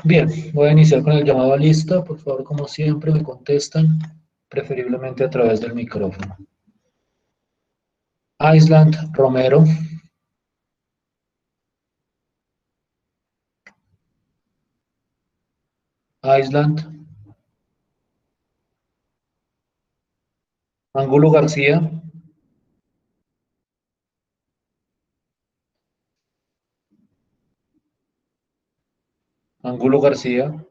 Bien, voy a iniciar con el llamado a lista. Por favor, como siempre, me contestan, preferiblemente a través del micrófono. Island Romero. Island. Angulo García. Angulo García.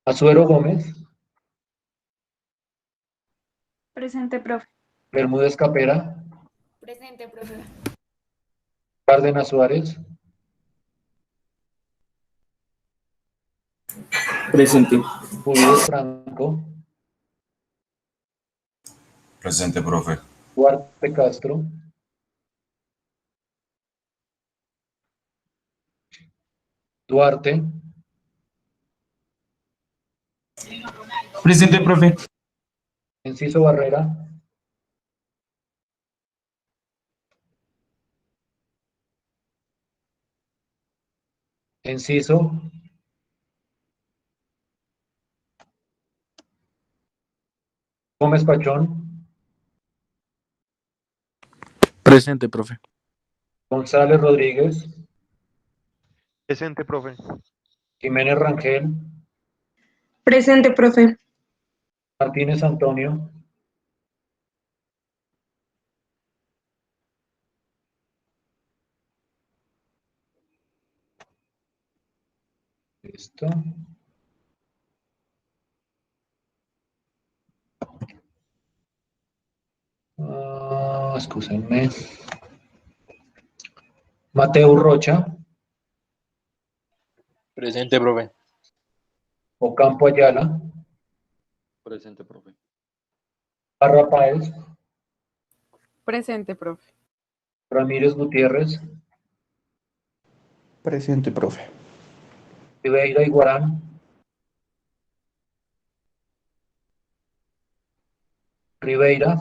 Azuero Gómez. Presente, profe. Bermúdez Capera. Presente, profe. Cárdenas Suárez. Presente. Uribe Franco. Presente, profe. Duarte Castro. Duarte. Presente, profe. Enciso Barrera. Enciso. Gómez Pachón. Presente, profe. González Rodríguez. Presente, profe. Jiménez Rangel. Presente, profe. Martínez Antonio. Listo. Excúsenme. Mateo Rocha. Presente, profe. Ocampo Ayala. Presente, profe. Parra Páez. Presente, profe. Ramírez Gutiérrez. Presente, profe. Ribeira Iguarán. Ribeira.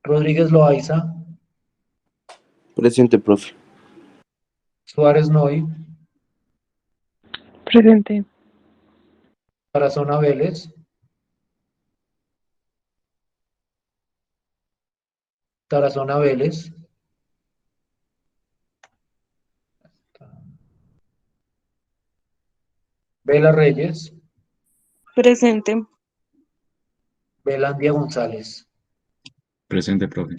Rodríguez Loaiza. Presente, profe. Suárez Noy. Presente. Tarazona Vélez. Tarazona Vélez. Vela Reyes. Presente. Belandia González. Presente, profe.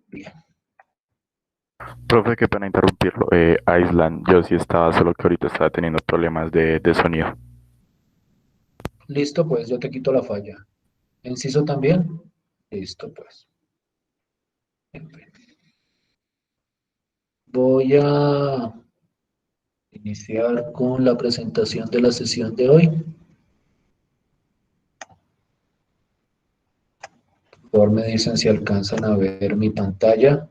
Bien. Profe, qué pena interrumpirlo. Island, yo sí estaba, solo que ahorita estaba teniendo problemas de sonido. Listo, pues yo te quito la falla. Enciso también. Listo, pues. Voy a iniciar con la presentación de la sesión de hoy. Por favor, me dicen si alcanzan a ver mi pantalla.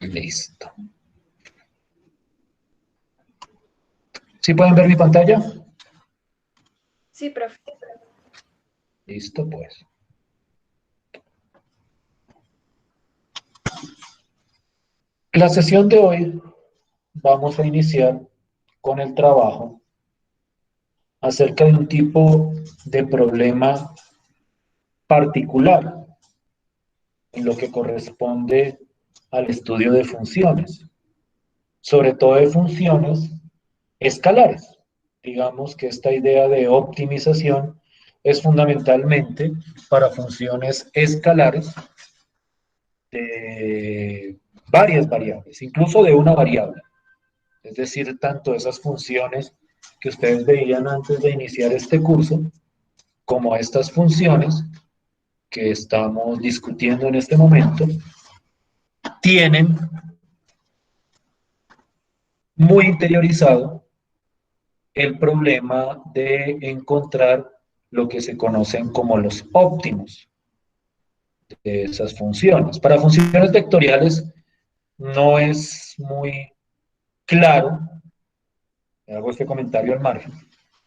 Listo. ¿Sí pueden ver mi pantalla? Sí, profe. Listo, pues. La sesión de hoy vamos a iniciar con el trabajo acerca de un tipo de problema particular en lo que corresponde al estudio de funciones, sobre todo de funciones escalares. Digamos que esta idea de optimización es fundamentalmente para funciones escalares de varias variables, incluso de una variable. Es decir, tanto esas funciones que ustedes veían antes de iniciar este curso, como estas funciones que estamos discutiendo en este momento, tienen muy interiorizado el problema de encontrar lo que se conocen como los óptimos. Es de esas funciones. Para funciones vectoriales no es muy claro, hago este comentario al margen,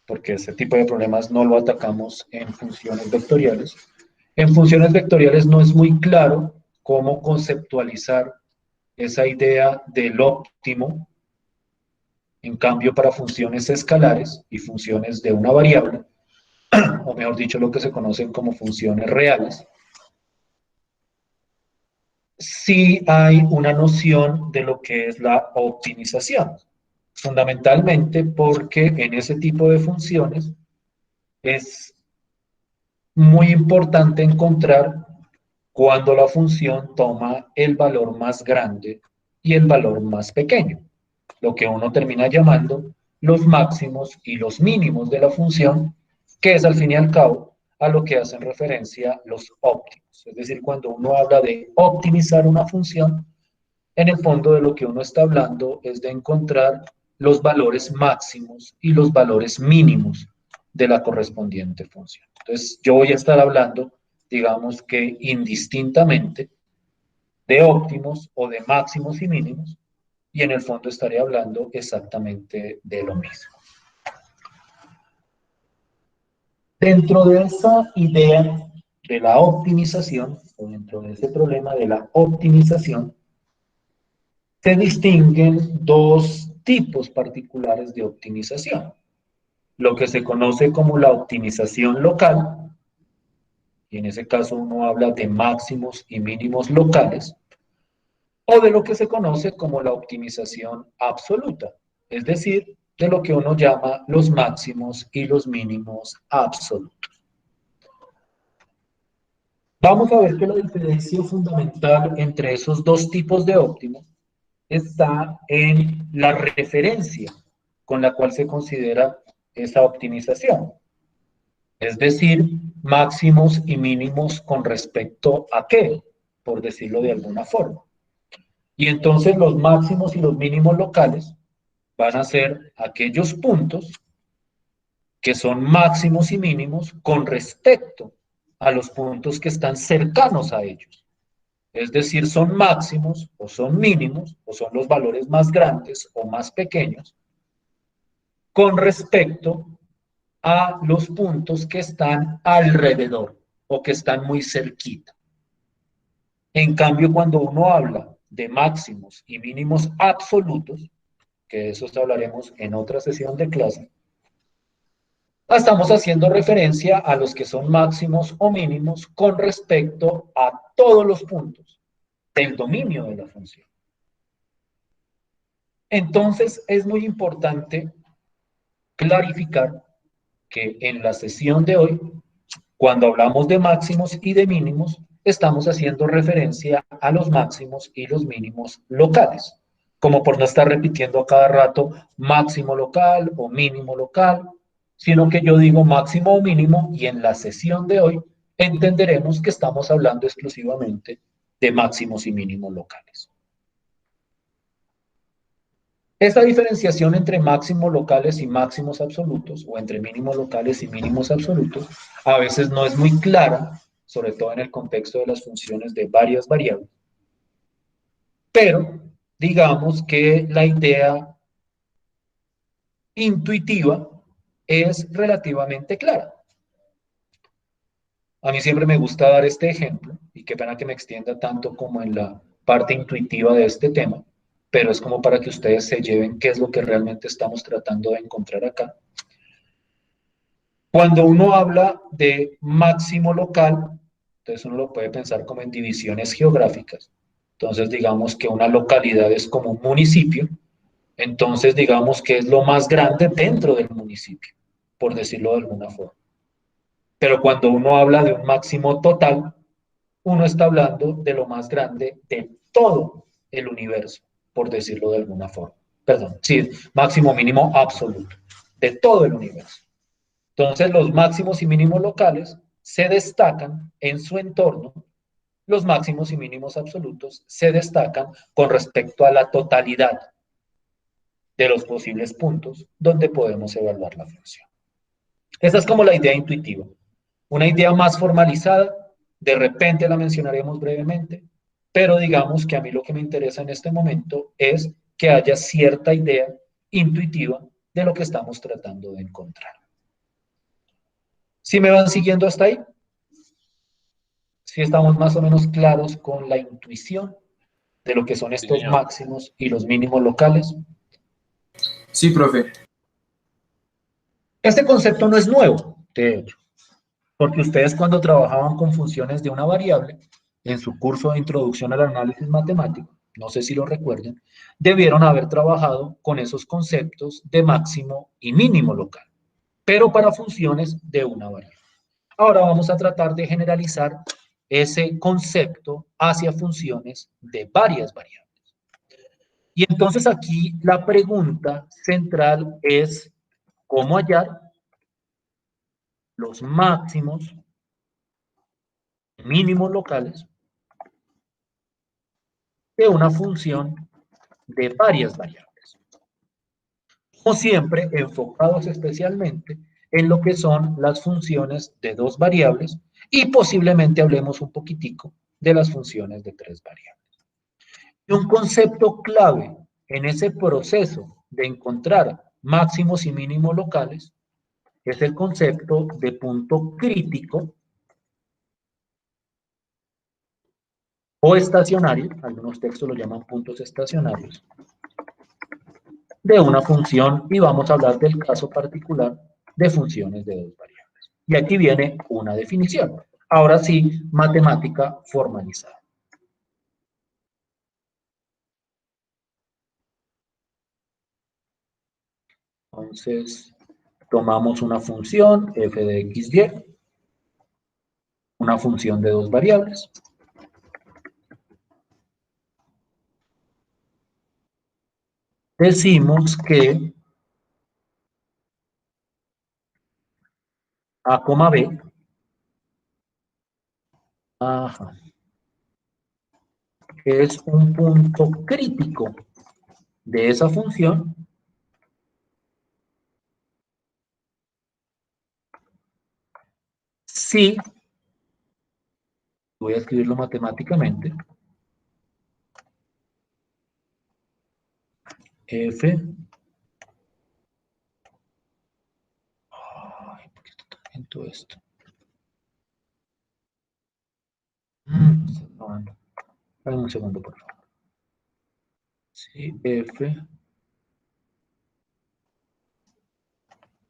porque ese tipo de problemas no lo atacamos en funciones vectoriales. En funciones vectoriales no es muy claro cómo conceptualizar esa idea del óptimo. En cambio, para funciones escalares y funciones de una variable, o mejor dicho, lo que se conocen como funciones reales, sí hay una noción de lo que es la optimización. Fundamentalmente porque en ese tipo de funciones es muy importante encontrar cuando la función toma el valor más grande y el valor más pequeño, lo que uno termina llamando los máximos y los mínimos de la función, que es al fin y al cabo a lo que hacen referencia los óptimos. Es decir, cuando uno habla de optimizar una función, en el fondo de lo que uno está hablando es de encontrar los valores máximos y los valores mínimos de la correspondiente función. Entonces, yo voy a estar hablando, digamos que indistintamente, de óptimos o de máximos y mínimos, y en el fondo estaré hablando exactamente de lo mismo. Dentro de esa idea de la optimización, o dentro de ese problema de la optimización, se distinguen dos tipos particulares de optimización. Lo que se conoce como la optimización local, y en ese caso uno habla de máximos y mínimos locales, o de lo que se conoce como la optimización absoluta, es decir, de lo que uno llama los máximos y los mínimos absolutos. Vamos a ver que la diferencia fundamental entre esos dos tipos de óptimo está en la referencia con la cual se considera esa optimización. Es decir, máximos y mínimos con respecto a qué, por decirlo de alguna forma. Y entonces los máximos y los mínimos locales van a ser aquellos puntos que son máximos y mínimos con respecto a los puntos que están cercanos a ellos. Es decir, son máximos o son mínimos o son los valores más grandes o más pequeños con respecto a los puntos que están alrededor o que están muy cerquita. En cambio, cuando uno habla de máximos y mínimos absolutos, que de esos hablaremos en otra sesión de clase, estamos haciendo referencia a los que son máximos o mínimos con respecto a todos los puntos del dominio de la función. Entonces, es muy importante clarificar que en la sesión de hoy, cuando hablamos de máximos y de mínimos, estamos haciendo referencia a los máximos y los mínimos locales, como por no estar repitiendo a cada rato máximo local o mínimo local, sino que yo digo máximo o mínimo y en la sesión de hoy entenderemos que estamos hablando exclusivamente de máximos y mínimos locales. Esta diferenciación entre máximos locales y máximos absolutos, o entre mínimos locales y mínimos absolutos, a veces no es muy clara, sobre todo en el contexto de las funciones de varias variables. Pero, digamos que la idea intuitiva es relativamente clara. A mí siempre me gusta dar este ejemplo, y qué pena que me extienda tanto como en la parte intuitiva de este tema, pero es como para que ustedes se lleven qué es lo que realmente estamos tratando de encontrar acá. Cuando uno habla de máximo local, entonces uno lo puede pensar como en divisiones geográficas. Entonces digamos que una localidad es como un municipio, entonces digamos que es lo más grande dentro del municipio, por decirlo de alguna forma. Pero cuando uno habla de un máximo total, uno está hablando de lo más grande de todo el universo, por decirlo de alguna forma. Perdón, sí, máximo mínimo absoluto, de todo el universo. Entonces, los máximos y mínimos locales se destacan en su entorno, los máximos y mínimos absolutos se destacan con respecto a la totalidad de los posibles puntos donde podemos evaluar la función. Esa es como la idea intuitiva. Una idea más formalizada De repente la mencionaremos brevemente, pero digamos que a mí lo que me interesa en este momento es que haya cierta idea intuitiva de lo que estamos tratando de encontrar. ¿Sí me van siguiendo hasta ahí? ¿Sí estamos más o menos claros con la intuición de lo que son estos señor. máximos y los mínimos locales? Sí, profe. Este concepto no es nuevo, de hecho, porque ustedes cuando trabajaban con funciones de una variable, en su curso de introducción al análisis matemático, no sé si lo recuerden, debieron haber trabajado con esos conceptos de máximo y mínimo local, pero para funciones de una variable. Ahora vamos a tratar de generalizar ese concepto hacia funciones de varias variables. Y entonces aquí la pregunta central es cómo hallar los máximos, mínimos locales de una función de varias variables. Como siempre, enfocados especialmente en lo que son las funciones de dos variables y posiblemente hablemos un poquitico de las funciones de tres variables. Y un concepto clave en ese proceso de encontrar máximos y mínimos locales es el concepto de punto crítico o estacionario, algunos textos lo llaman puntos estacionarios, de una función, y vamos a hablar del caso particular de funciones de dos variables. Y aquí viene una definición, ahora sí, matemática formalizada. Entonces, tomamos una función f de xy, una función de dos variables. Decimos que a, b, es un punto crítico de esa función si, voy a escribirlo matemáticamente, f, ay, ¿por qué está tan lento esto? Dame un segundo, por favor. Si f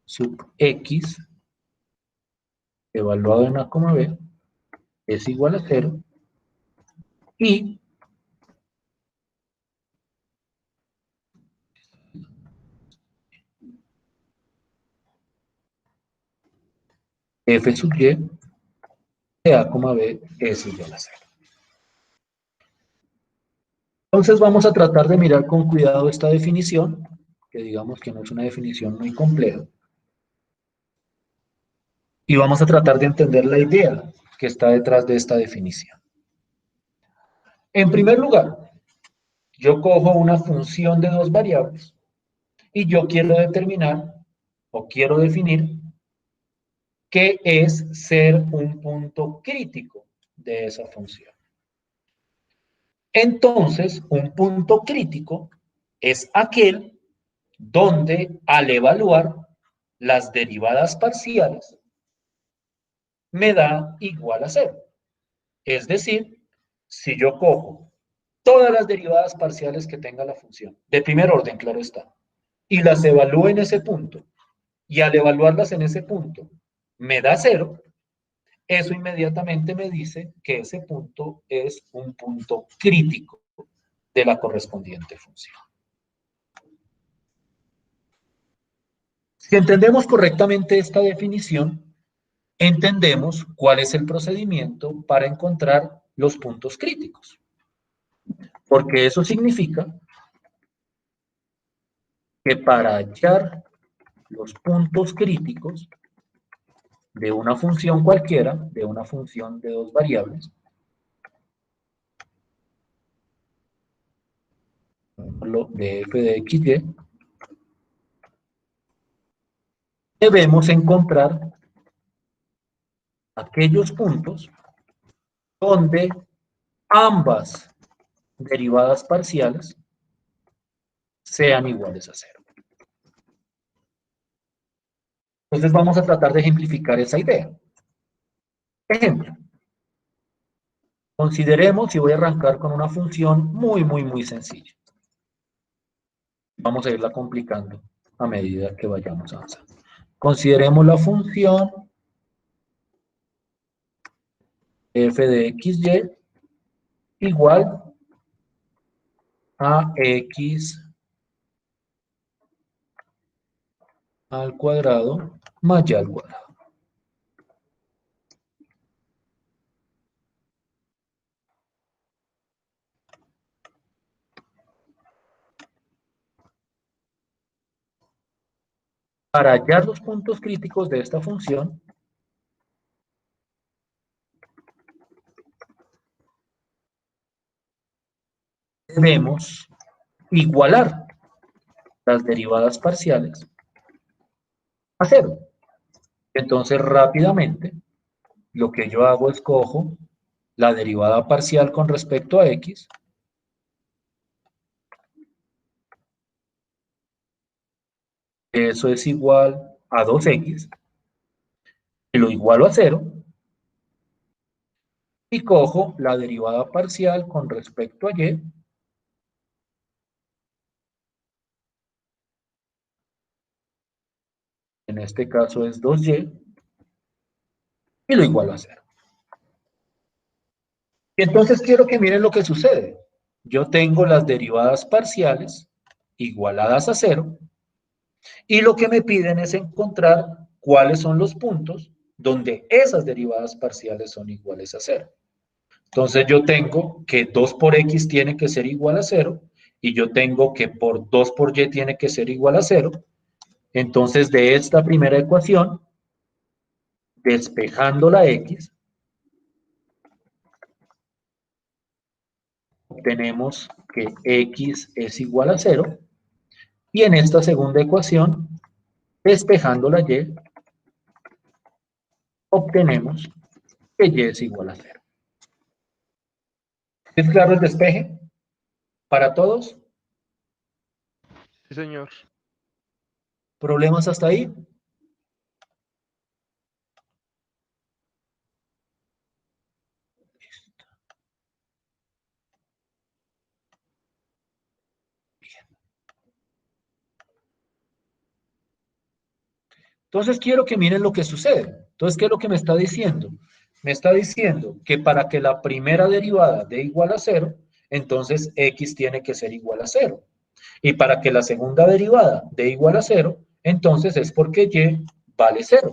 sub x evaluado en a, b es igual a 0 y f sub y de a, b es igual a 0. Entonces vamos a tratar de mirar con cuidado esta definición, que digamos que no es una definición muy compleja. Y vamos a tratar de entender la idea que está detrás de esta definición. En primer lugar, yo cojo una función de dos variables y yo quiero determinar o quiero definir qué es ser un punto crítico de esa función. Entonces, un punto crítico es aquel donde al evaluar las derivadas parciales me da igual a 0. Es decir, si yo cojo todas las derivadas parciales que tenga la función, de primer orden, claro está, y las evalúo en ese punto, y al evaluarlas en ese punto me da 0, eso inmediatamente me dice que ese punto es un punto crítico de la correspondiente función. Si entendemos correctamente esta definición, entendemos cuál es el procedimiento para encontrar los puntos críticos. Porque eso significa que para hallar los puntos críticos de una función cualquiera, de una función de dos variables, de f de xy, debemos encontrar aquellos puntos donde ambas derivadas parciales sean iguales a cero. Entonces vamos a tratar de ejemplificar esa idea. Ejemplo. Consideremos, y voy a arrancar con una función muy sencilla. Vamos a irla complicando a medida que vayamos avanzando. Consideremos la función f de xy igual a x al cuadrado más y al cuadrado. Para hallar los puntos críticos de esta función, debemos igualar las derivadas parciales a cero. Entonces, rápidamente, lo que yo hago es cojo la derivada parcial con respecto a x, eso es igual a 2x, y lo igualo a cero, y cojo la derivada parcial con respecto a y, en este caso es 2y, y lo igualo a cero. Y entonces quiero que miren lo que sucede. Yo tengo las derivadas parciales igualadas a cero, y lo que me piden es encontrar cuáles son los puntos donde esas derivadas parciales son iguales a cero. Entonces yo tengo que 2 por x tiene que ser igual a cero, y yo tengo que por 2 por y tiene que ser igual a cero. Entonces de esta primera ecuación, despejando la x, obtenemos que x es igual a cero, y en esta segunda ecuación, despejando la y, obtenemos que y es igual a cero. ¿Es claro el despeje? ¿Para todos? Sí, señor. ¿Problemas hasta ahí? Entonces quiero que miren lo que sucede. Entonces, ¿qué es lo que me está diciendo? Me está diciendo que para que la primera derivada dé igual a cero, entonces x tiene que ser igual a cero. Y para que la segunda derivada dé igual a cero, entonces es porque y vale cero.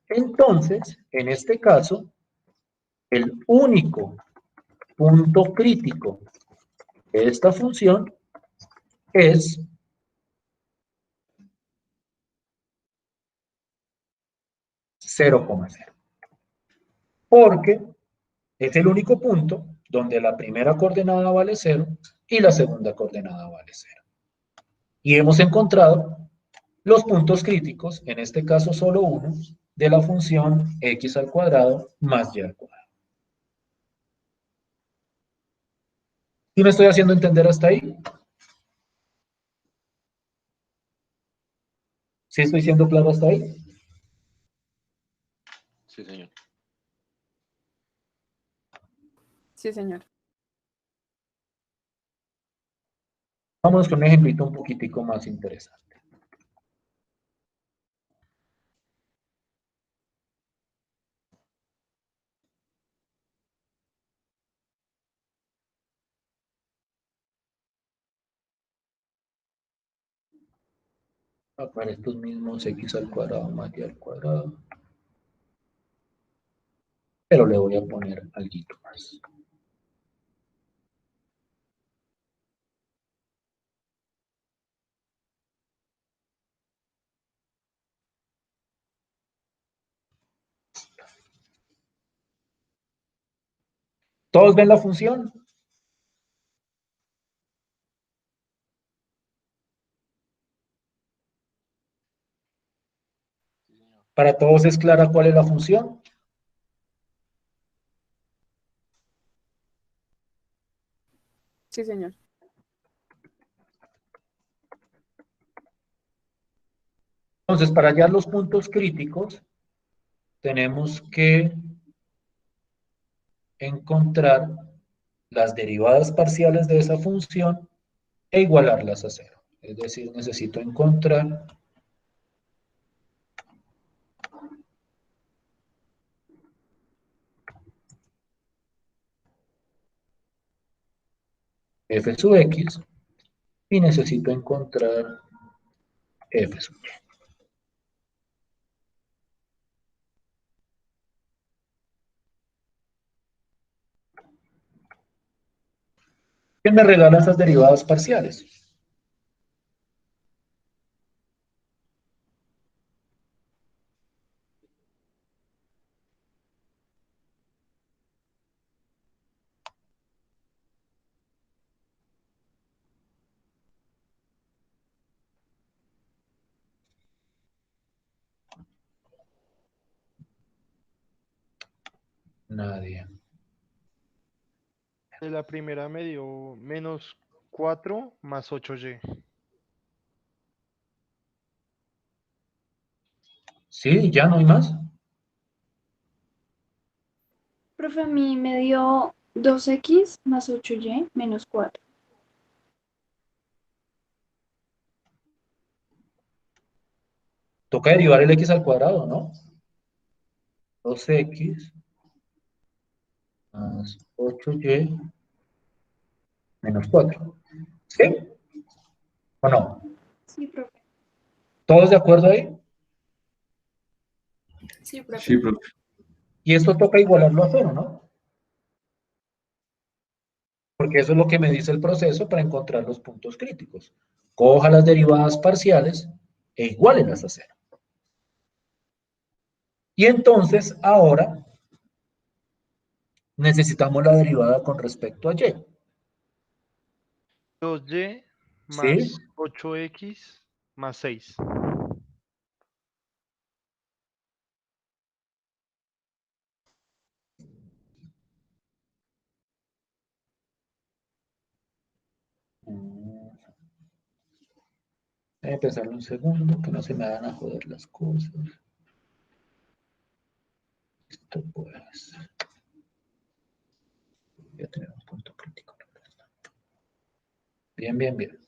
Entonces, en este caso, el único punto crítico de esta función es 0,0. Porque es el único punto donde la primera coordenada vale 0 y la segunda coordenada vale 0. Y hemos encontrado los puntos críticos, en este caso solo uno, de la función x al cuadrado más y al cuadrado. ¿Sí me estoy haciendo entender hasta ahí? ¿Sí estoy siendo claro hasta ahí? Sí, señor. Sí, señor. Vamos con un ejemplito un poquitico más interesante. Para estos mismos x al cuadrado más y al cuadrado. Pero le voy a poner algo más. ¿Todos ven la función? ¿Para todos es clara cuál es la función? Sí, señor. Entonces, para hallar los puntos críticos, tenemos que encontrar las derivadas parciales de esa función e igualarlas a cero. Es decir, necesito encontrar f sub x y necesito encontrar f sub y. ¿Quién me regala esas derivadas parciales? Nadie. De la primera me dio menos 4 más 8y. ¿Sí? ¿Ya no hay más? Profe, a mí me dio 2x más 8y menos 4. Toca derivar el x al cuadrado, ¿no? 2x más 8y menos 4. ¿Sí? ¿O no? Sí, profe. ¿Todos de acuerdo ahí? Sí, profe. Sí, profe. Y esto toca igualarlo a cero, ¿no? Porque eso es lo que me dice el proceso para encontrar los puntos críticos. Coja las derivadas parciales e iguálenlas a cero. Y entonces, ahora, necesitamos la derivada con respecto a y. 2y ¿Sí? más 8x más 6. Voy a pensarlo un segundo, que no se me van a joder las cosas. Esto pues... Voy a tener un punto crítico. Bien, bien, bien.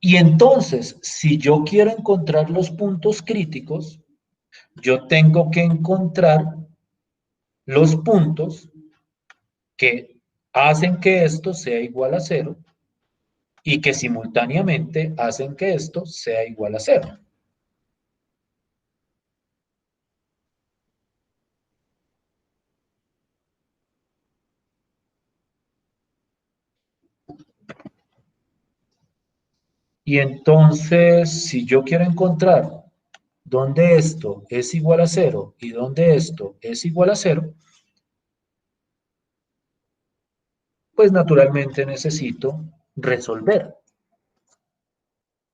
Y entonces, si yo quiero encontrar los puntos críticos, yo tengo que encontrar los puntos que hacen que esto sea igual a cero y que simultáneamente hacen que esto sea igual a cero. Y entonces, si yo quiero encontrar dónde esto es igual a cero y dónde esto es igual a cero, pues naturalmente necesito resolver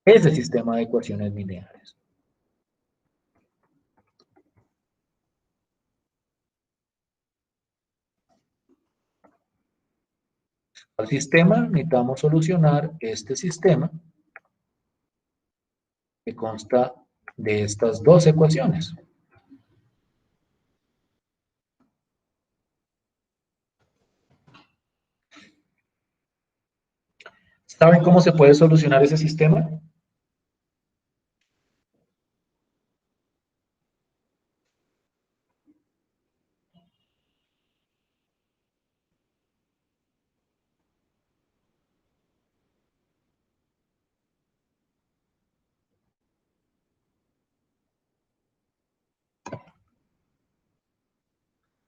ese sistema de ecuaciones lineales. Al sistema necesitamos solucionar este sistema que consta de estas dos ecuaciones. ¿Saben cómo se puede solucionar ese sistema?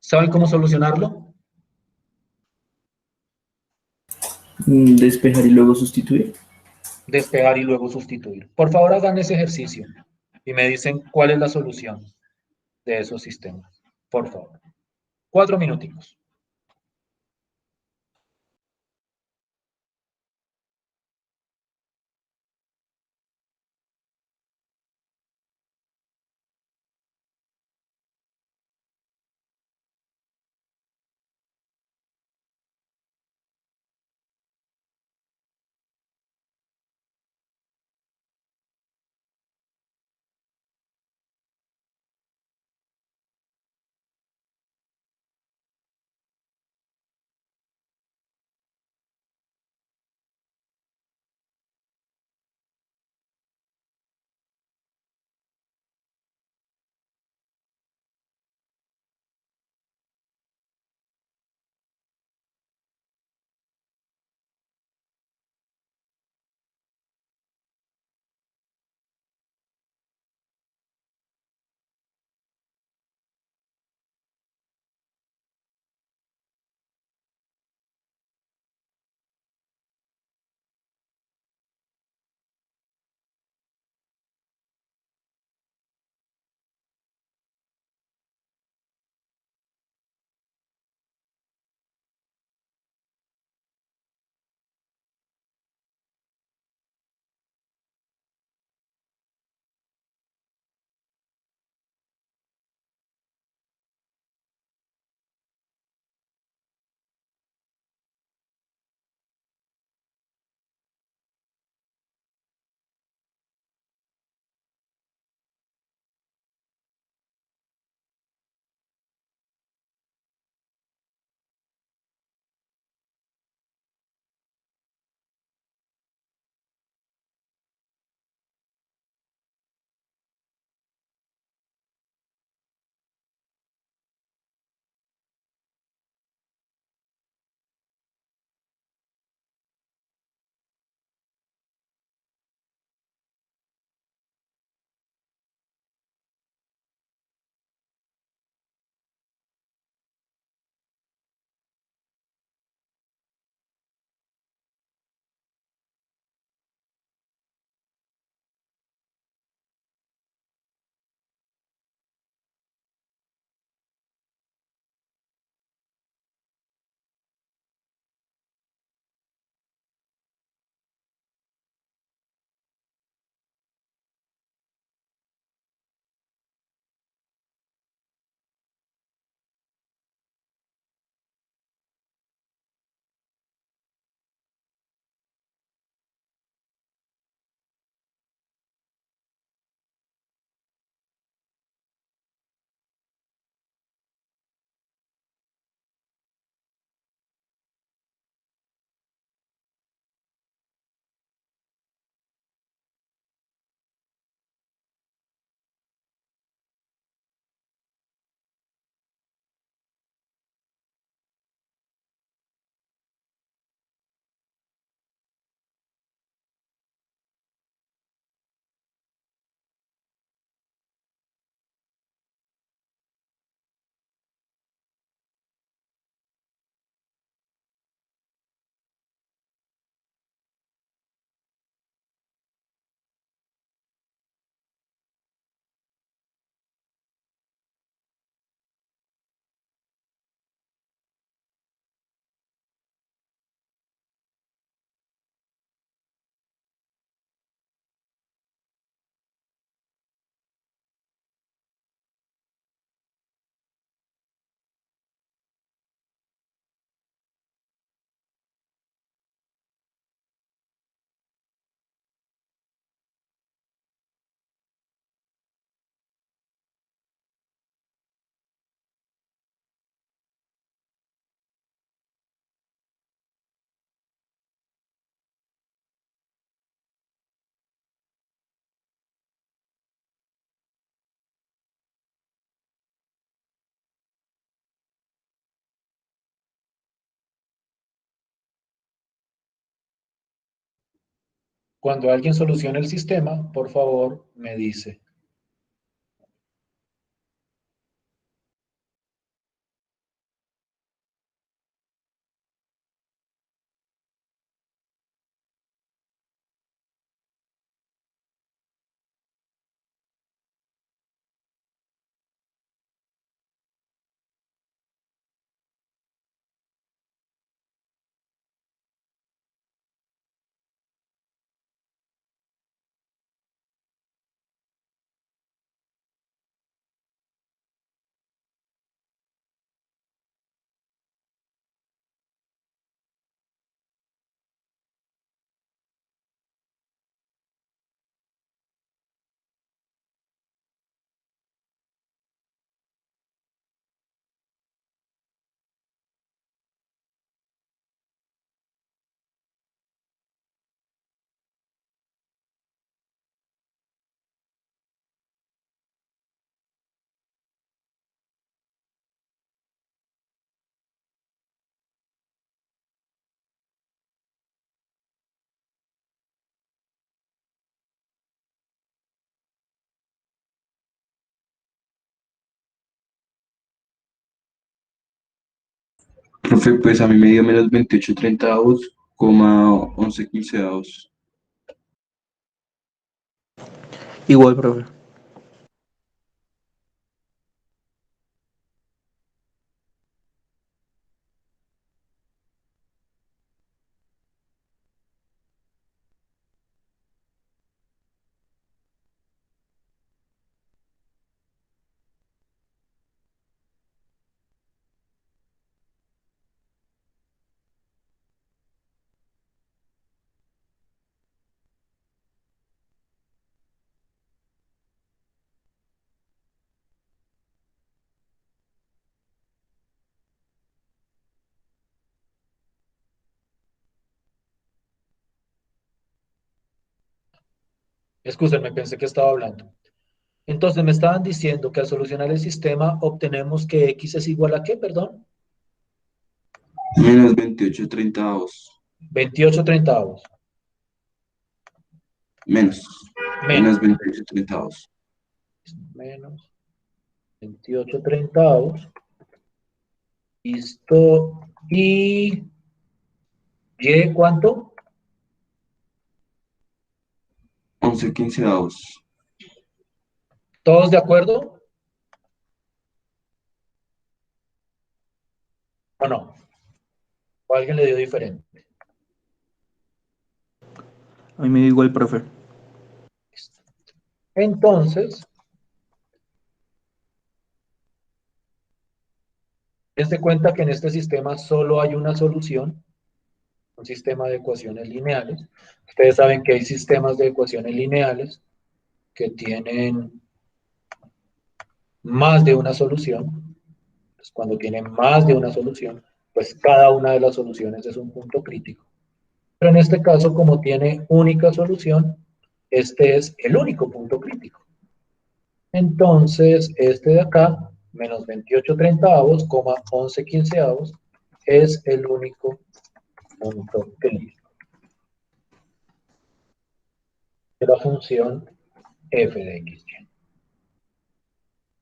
¿Saben cómo solucionarlo? Despejar y luego sustituir. Despejar y luego sustituir. Por favor, hagan ese ejercicio y me dicen cuál es la solución de esos sistemas. Por favor. 4 minuticos. Cuando alguien solucione el sistema, por favor, me dice. Profe, pues a mí me dio menos 28/30, coma 11/15. Igual, profe. Excúsenme, pensé que estaba hablando. Entonces me estaban diciendo que al solucionar el sistema obtenemos que x es igual a ¿qué, perdón? Menos 28/30. 28 treintavos. Menos. Menos Menos. 28/30. Menos 28 treintavos. Listo. ¿Y cuánto? 11/15. ¿Todos de acuerdo? ¿O no? ¿O alguien le dio diferente? A mí me dio igual, profe. Entonces, des de cuenta que en este sistema solo hay una solución, un sistema de ecuaciones lineales. Ustedes saben que hay sistemas de ecuaciones lineales que tienen más de una solución. Pues cuando tienen más de una solución, pues cada una de las soluciones es un punto crítico. Pero en este caso, como tiene única solución, este es el único punto crítico. Entonces, este de acá, menos 28 treintavos, coma 11 quinceavos, es el único punto crítico de la función f de x.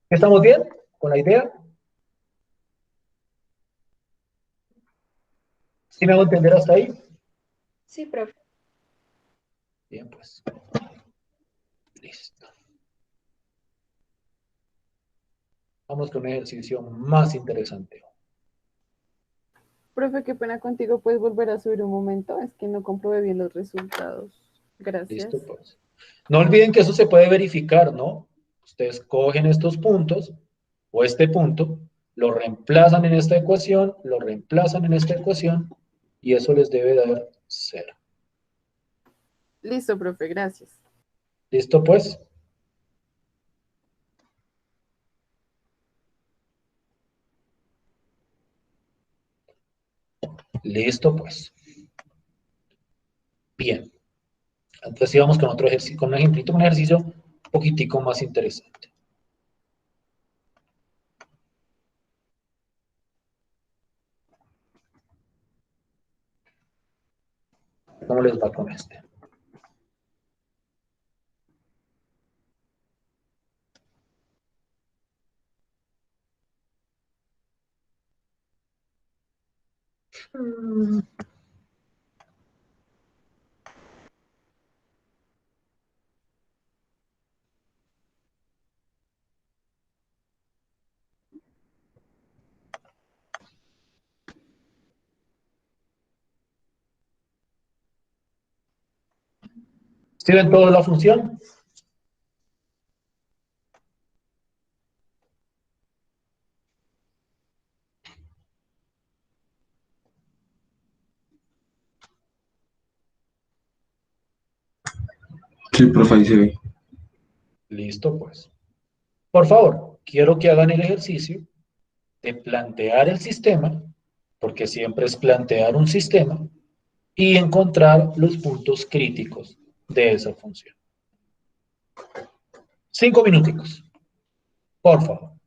¿Estamos bien con la idea? ¿Sí me hago entender hasta ahí? Sí, profe. Bien, pues. Listo. Vamos con un ejercicio más interesante. Profe, qué pena contigo, ¿puedes volver a subir un momento? Es que no comprobé bien los resultados. Gracias. Listo, pues. No olviden que eso se puede verificar, ¿no? Ustedes cogen estos puntos o este punto, lo reemplazan en esta ecuación, lo reemplazan en esta ecuación y eso les debe dar 0. Listo, profe, gracias. ¿Listo, pues? Listo, pues. Bien. Entonces íbamos con otro ejercicio, con un ejemplito, un ejercicio un poquitico más interesante. ¿Cómo les va con este? Mm, ¿Sí ven toda la función? Sí, profe, ahí se ve. Listo, pues. Por favor, quiero que hagan el ejercicio de plantear el sistema, porque siempre es plantear un sistema, y encontrar los puntos críticos de esa función. 5 minuticos, por favor.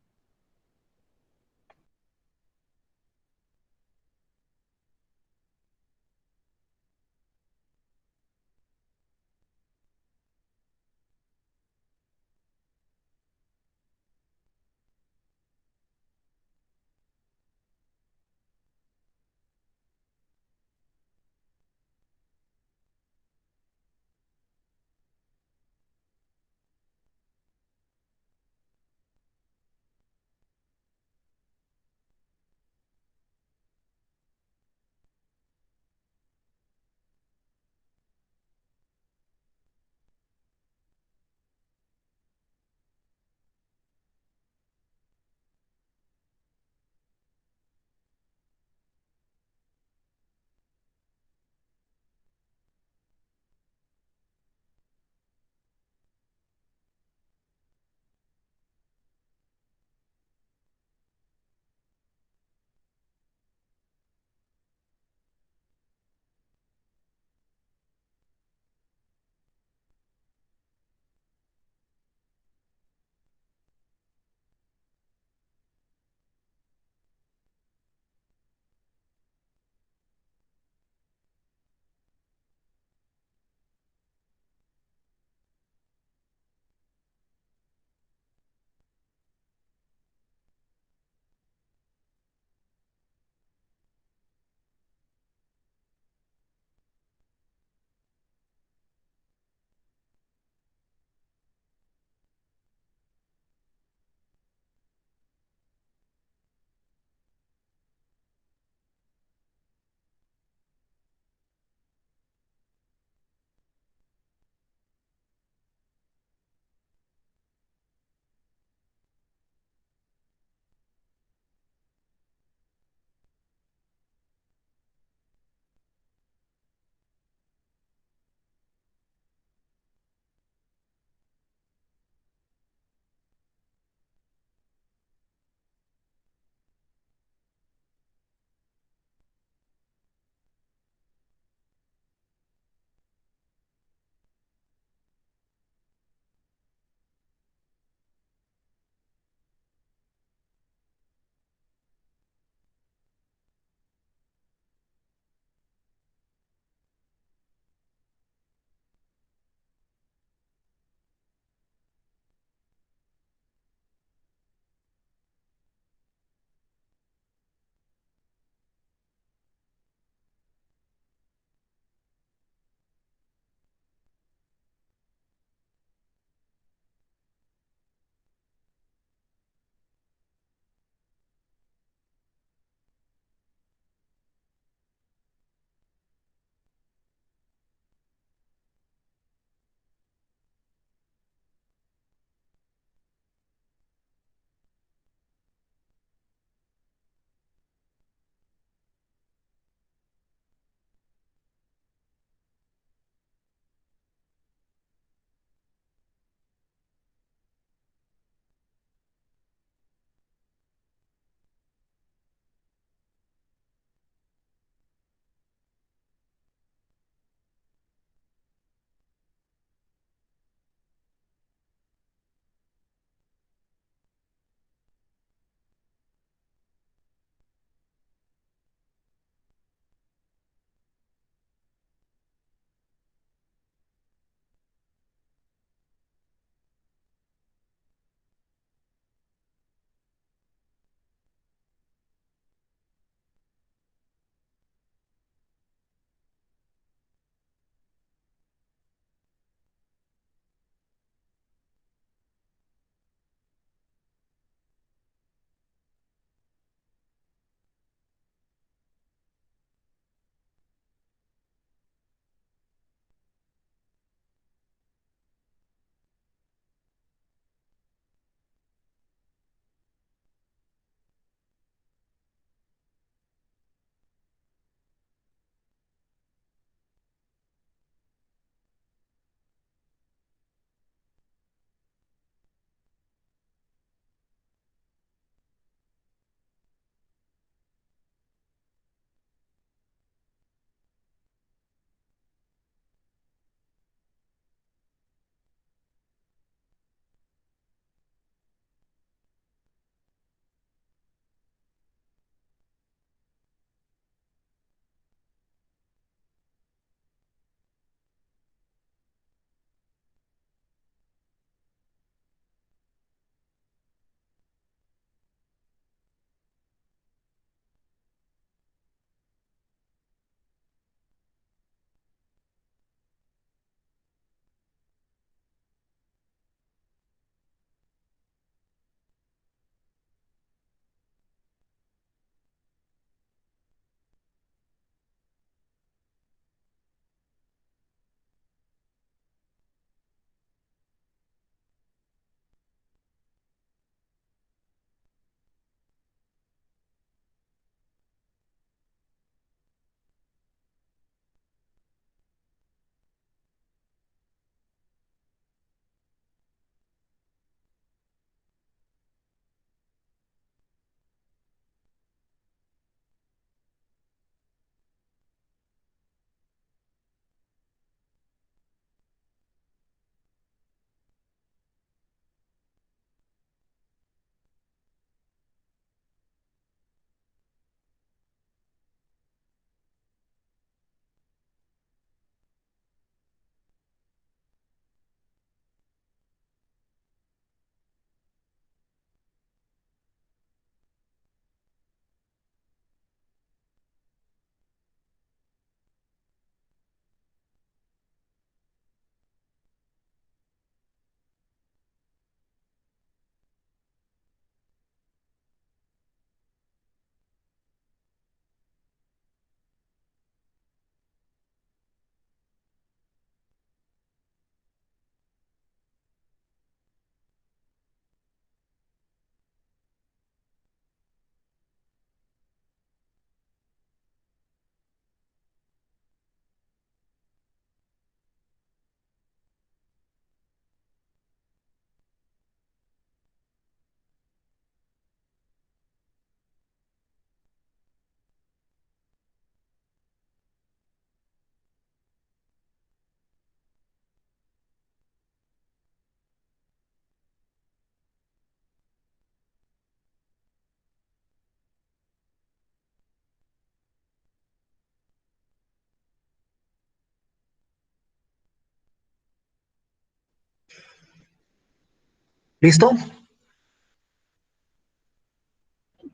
¿Listo?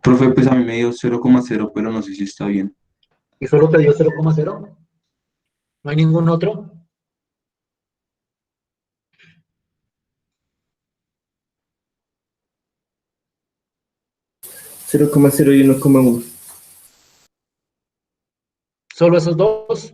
Profe, pues a mí me dio 0,0, pero no sé si está bien. ¿Y solo te dio 0,0? ¿No hay ningún otro? 0,0 y 1,1. ¿Solo esos dos?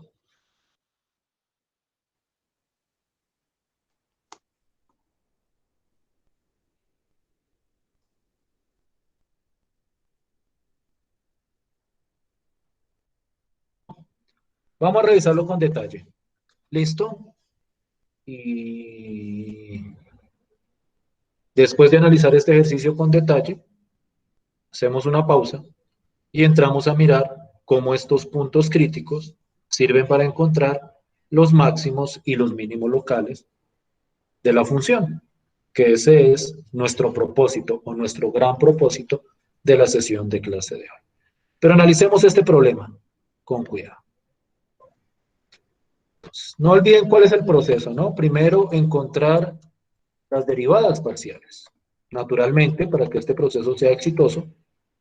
Vamos a revisarlo con detalle. ¿Listo? Y después de analizar este ejercicio con detalle, hacemos una pausa y entramos a mirar cómo estos puntos críticos sirven para encontrar los máximos y los mínimos locales de la función, que ese es nuestro propósito o nuestro gran propósito de la sesión de clase de hoy. Pero analicemos este problema con cuidado. No olviden cuál es el proceso, ¿no? Primero, encontrar las derivadas parciales. Naturalmente, para que este proceso sea exitoso,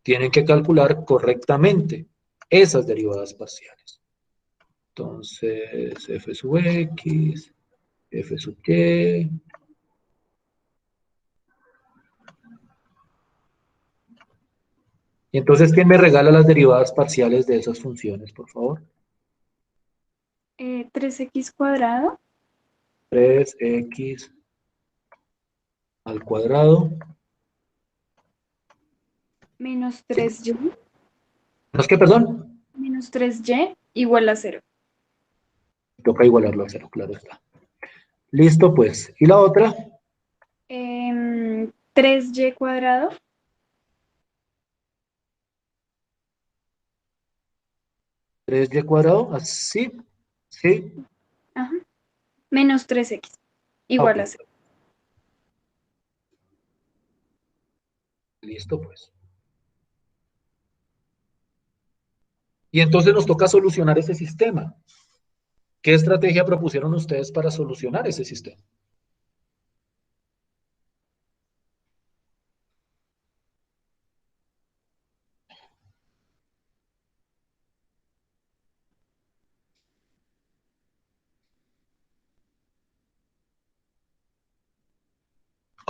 tienen que calcular correctamente esas derivadas parciales. Entonces, f sub x, f sub y. Y entonces, ¿quién me regala las derivadas parciales de esas funciones, por favor? 3x cuadrado 3x al cuadrado. menos 3y ¿No es que, perdón? menos 3y igual a 0. Toca igualarlo a 0, claro está. Listo, pues. ¿Y la otra? 3y cuadrado 3y cuadrado, así. Sí. ajá, menos 3x igual Ok. a 0. Listo, pues. Y entonces nos toca solucionar ese sistema. ¿Qué estrategia propusieron ustedes para solucionar ese sistema?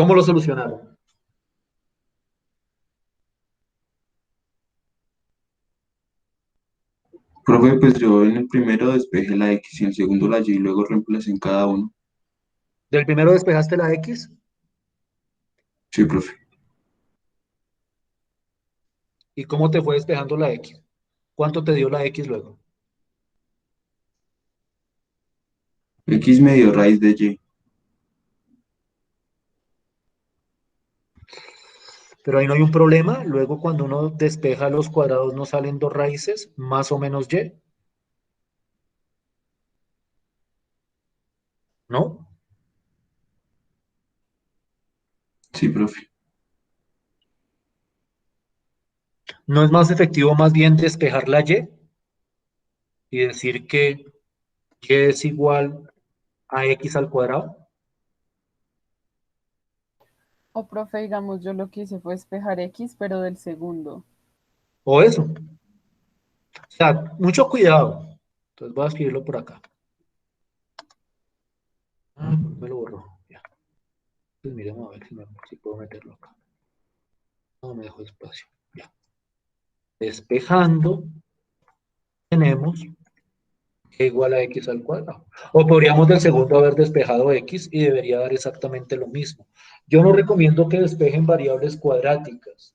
¿Cómo lo solucionaron? Profe, pues yo en el primero despejé la X y en el segundo la Y y luego reemplacé en cada uno. ¿Del primero despejaste la X? Sí, profe. ¿Y cómo te fue despejando la X? ¿Cuánto te dio la X luego? X me dio raíz de Y. Pero ahí no hay un problema. Luego cuando uno despeja los cuadrados no salen dos raíces, más o menos Y, ¿no? Sí, profe. ¿No es más efectivo más bien despejar la y decir que Y es igual a X al cuadrado? O profe, digamos, yo lo que hice fue despejar X, pero del segundo. O eso. O sea, mucho cuidado. Entonces voy a escribirlo por acá. Ah, me lo borró. Ya. Pues miremos a ver si puedo meterlo acá. No me dejó espacio. Ya. Despejando, tenemos que igual a X al cuadrado. O podríamos del segundo haber despejado X y debería dar exactamente lo mismo. Yo no recomiendo que despejen variables cuadráticas,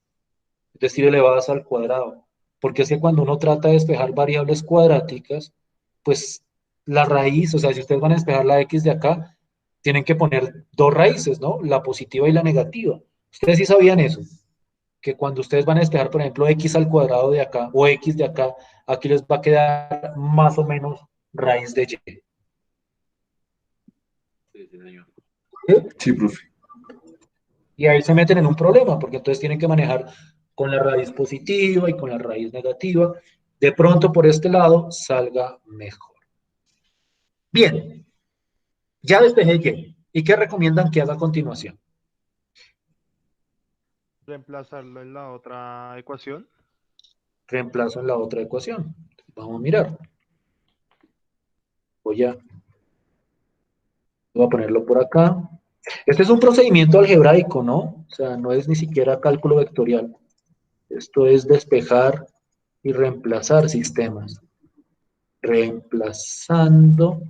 es decir, elevadas al cuadrado, porque es que cuando uno trata de despejar variables cuadráticas, pues la raíz, o sea, si ustedes van a despejar la X de acá, tienen que poner dos raíces, ¿no? La positiva y la negativa. Ustedes sí sabían eso, que cuando ustedes van a despejar, por ejemplo, X al cuadrado de acá o X de acá, aquí les va a quedar más o menos raíz de Y. ¿Sí? Sí, profe. Y ahí se meten en un problema, porque entonces tienen que manejar con la raíz positiva y con la raíz negativa. De pronto por este lado salga mejor. Bien, ya despejé Y. ¿Y qué recomiendan que haga a continuación? reemplazarlo en la otra ecuación. Reemplazo en la otra ecuación. Vamos a mirar. Voy a ponerlo por acá. Este es un procedimiento algebraico, ¿no? O sea, no es ni siquiera cálculo vectorial. Esto es despejar y reemplazar sistemas. Reemplazando,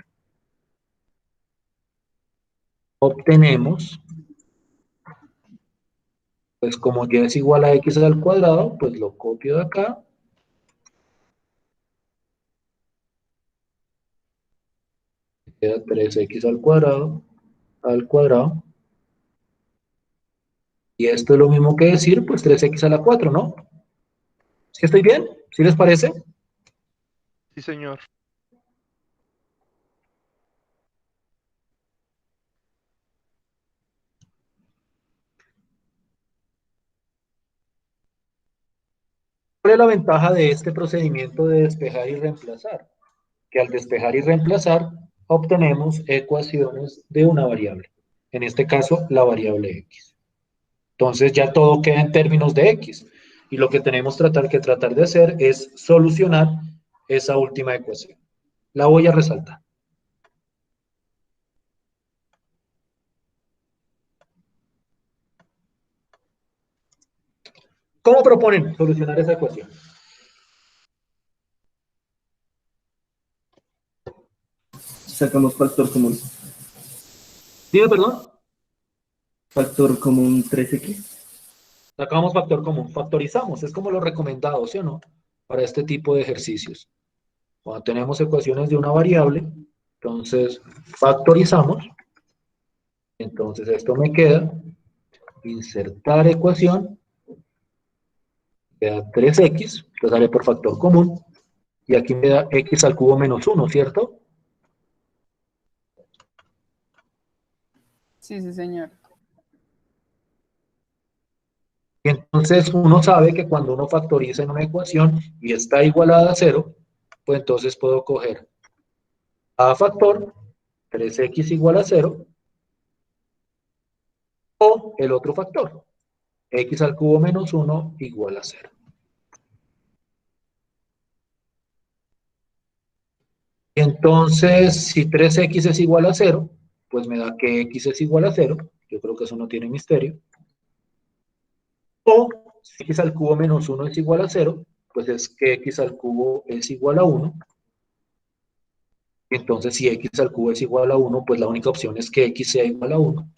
obtenemos, pues como y es igual a x al cuadrado, pues lo copio de acá. Queda 3x al cuadrado. Y esto es lo mismo que decir, pues 3x a la 4, ¿no? ¿Sí estoy bien? ¿Sí les parece? Sí, señor. ¿Cuál es la ventaja de este procedimiento de despejar y reemplazar? Que al despejar y reemplazar obtenemos ecuaciones de una variable. En este caso, la variable x. Entonces ya todo queda en términos de x. Y lo que tenemos que tratar de hacer es solucionar esa última ecuación. La voy a resaltar. ¿Cómo proponen solucionar esa ecuación? Sacamos factor común. Dime, perdón. Factor común 3x. Sacamos factor común. Factorizamos. Es como lo recomendado, ¿sí o no? Para este tipo de ejercicios. Cuando tenemos ecuaciones de una variable, entonces factorizamos. Entonces esto me queda, insertar ecuación, queda 3x, que sale por factor común, y aquí me da x al cubo menos 1, ¿cierto? Sí, sí, señor. Y entonces uno sabe que cuando uno factoriza en una ecuación y está igualada a 0, pues entonces puedo coger a factor, 3x igual a 0, o el otro factor, x al cubo menos 1 igual a 0. Y entonces, si 3x es igual a 0, pues me da que x es igual a 0. Yo creo que eso no tiene misterio. O si x al cubo menos 1 es igual a 0, pues es que x al cubo es igual a 1. Entonces, si x al cubo es igual a 1, pues la única opción es que x sea igual a 1.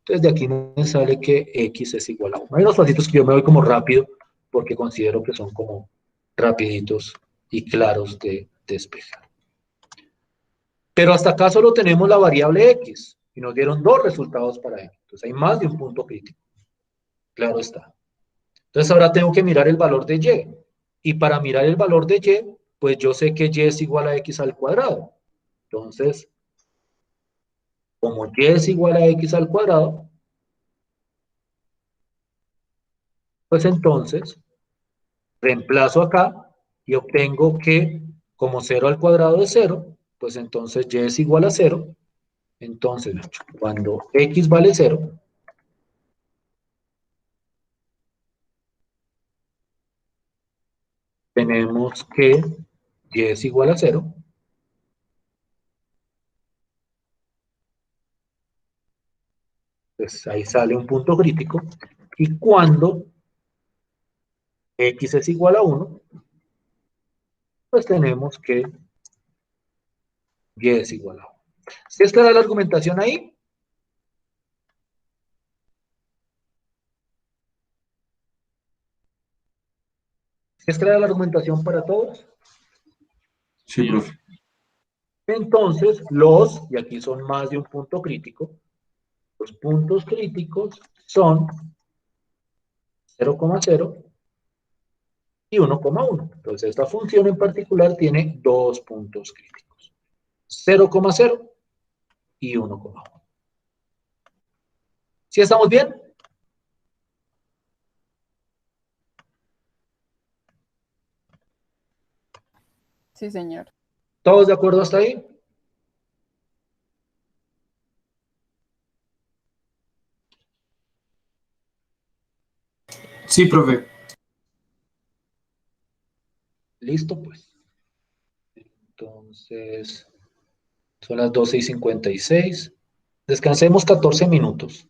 Entonces, de aquí me sale que x es igual a 1. Hay unos pasitos que yo me voy como rápido, porque considero que son como rapiditos y claros de despejar. Pero hasta acá solo tenemos la variable x, y nos dieron dos resultados para x. Entonces, hay más de un punto crítico. Claro está. Entonces, ahora tengo que mirar el valor de y. Y para mirar el valor de y, pues yo sé que y es igual a x al cuadrado. Entonces, como y es igual a x al cuadrado, pues entonces reemplazo acá y obtengo que como 0 al cuadrado es 0, pues entonces y es igual a 0. Entonces, cuando x vale 0, tenemos que y es igual a 0. Pues ahí sale un punto crítico. Y cuando x es igual a 1, pues tenemos que y es igual a 1. ¿Sí es clara la argumentación ahí? ¿Sí es clara la argumentación para todos? Sí, profe. Entonces, y aquí son más de un punto crítico, los puntos críticos son 0,0 y 1,1. Entonces, esta función en particular tiene dos puntos críticos, 0,0 y 1,1. ¿Sí estamos bien? Sí, señor. ¿Todos de acuerdo hasta ahí? Sí, profe. Listo, pues. Entonces, son las 12:56. Descansemos 14 minutos.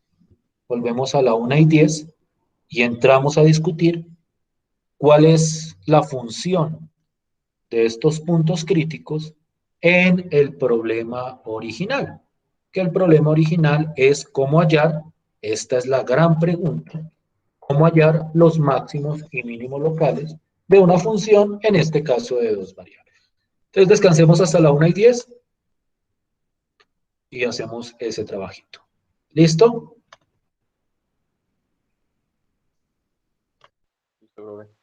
Volvemos a la 1:10 y entramos a discutir cuál es la función de estos puntos críticos en el problema original. Que el problema original es cómo hallar, esta es la gran pregunta, cómo hallar los máximos y mínimos locales de una función, en este caso de dos variables. Entonces descansemos hasta la 1:10 y hacemos ese trabajito. ¿Listo? Listo, profe.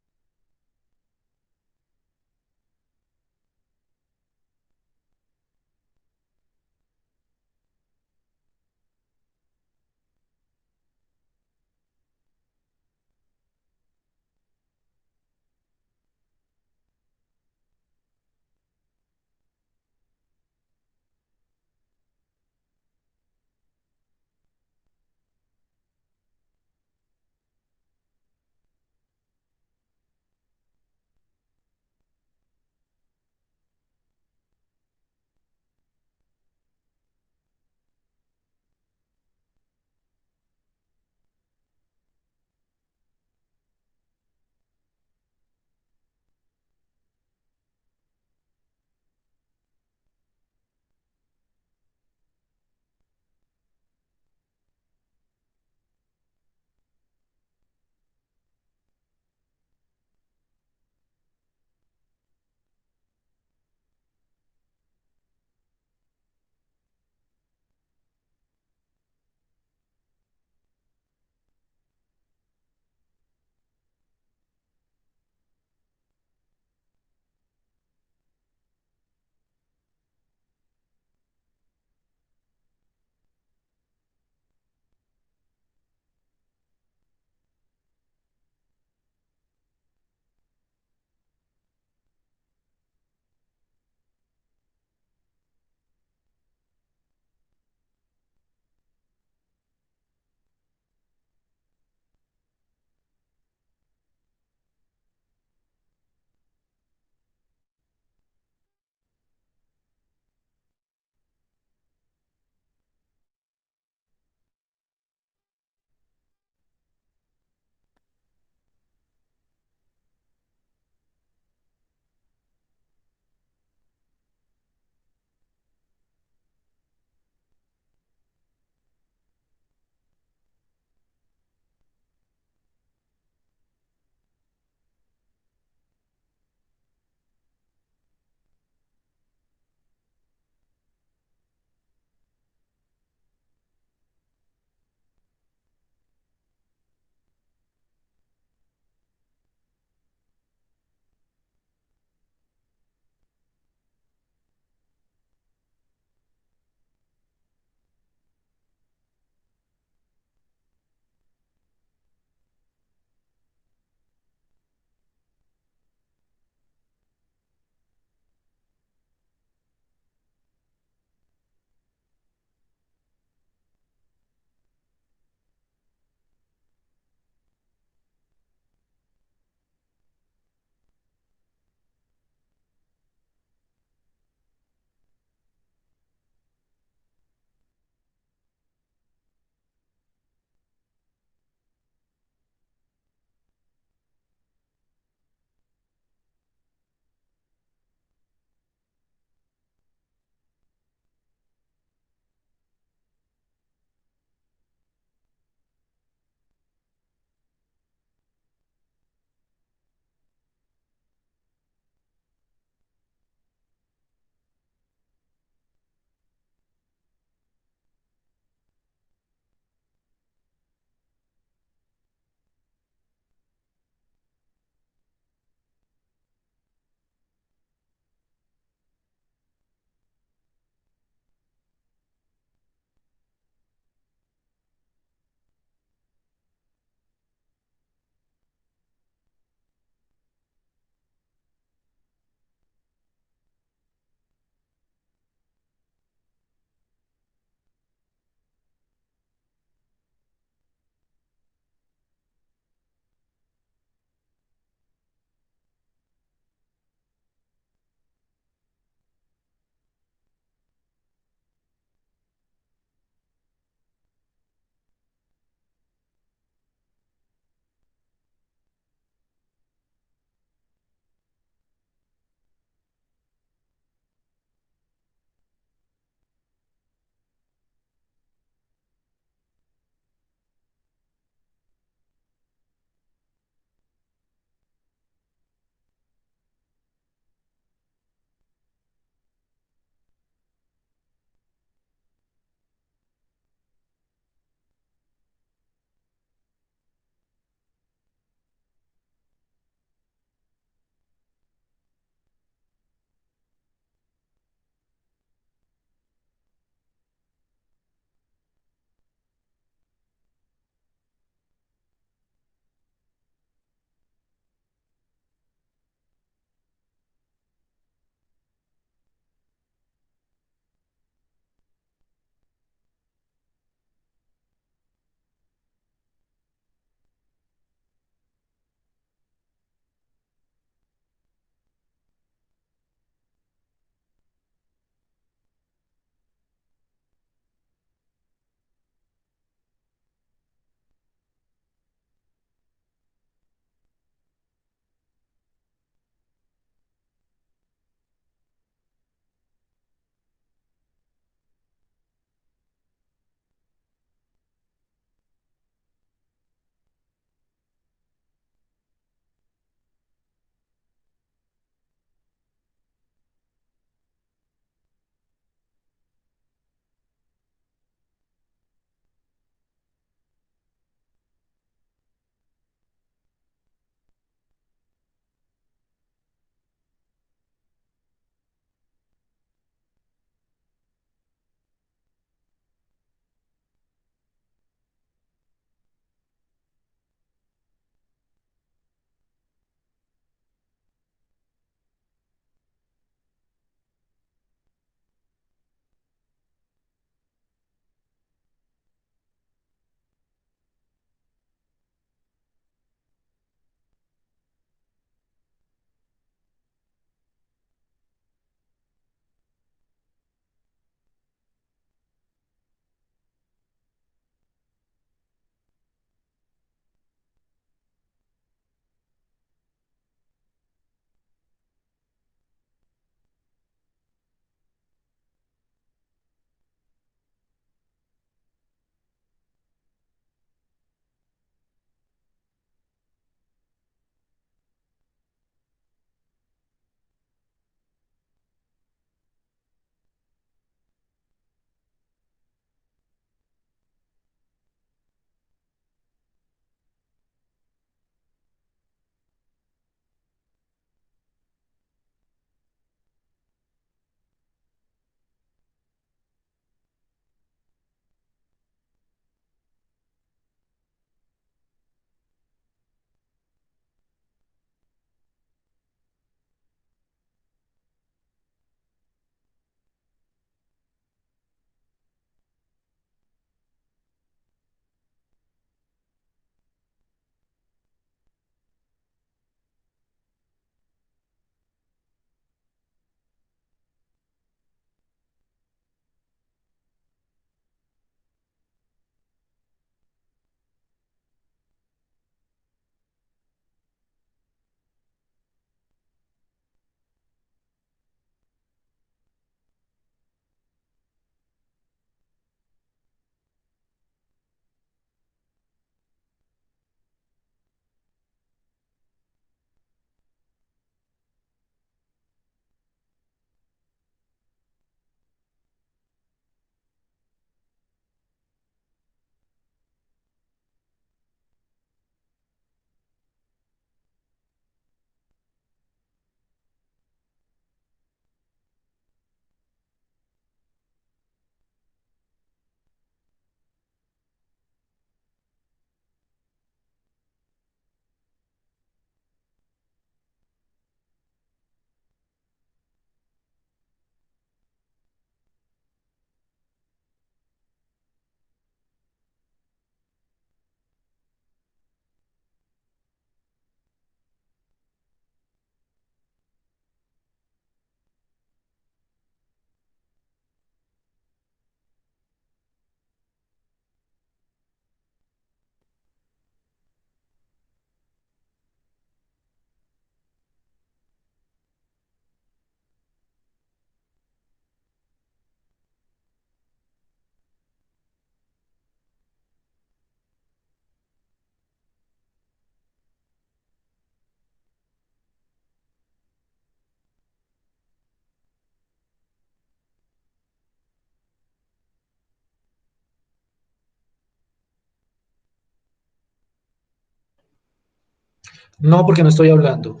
No, porque no estoy hablando.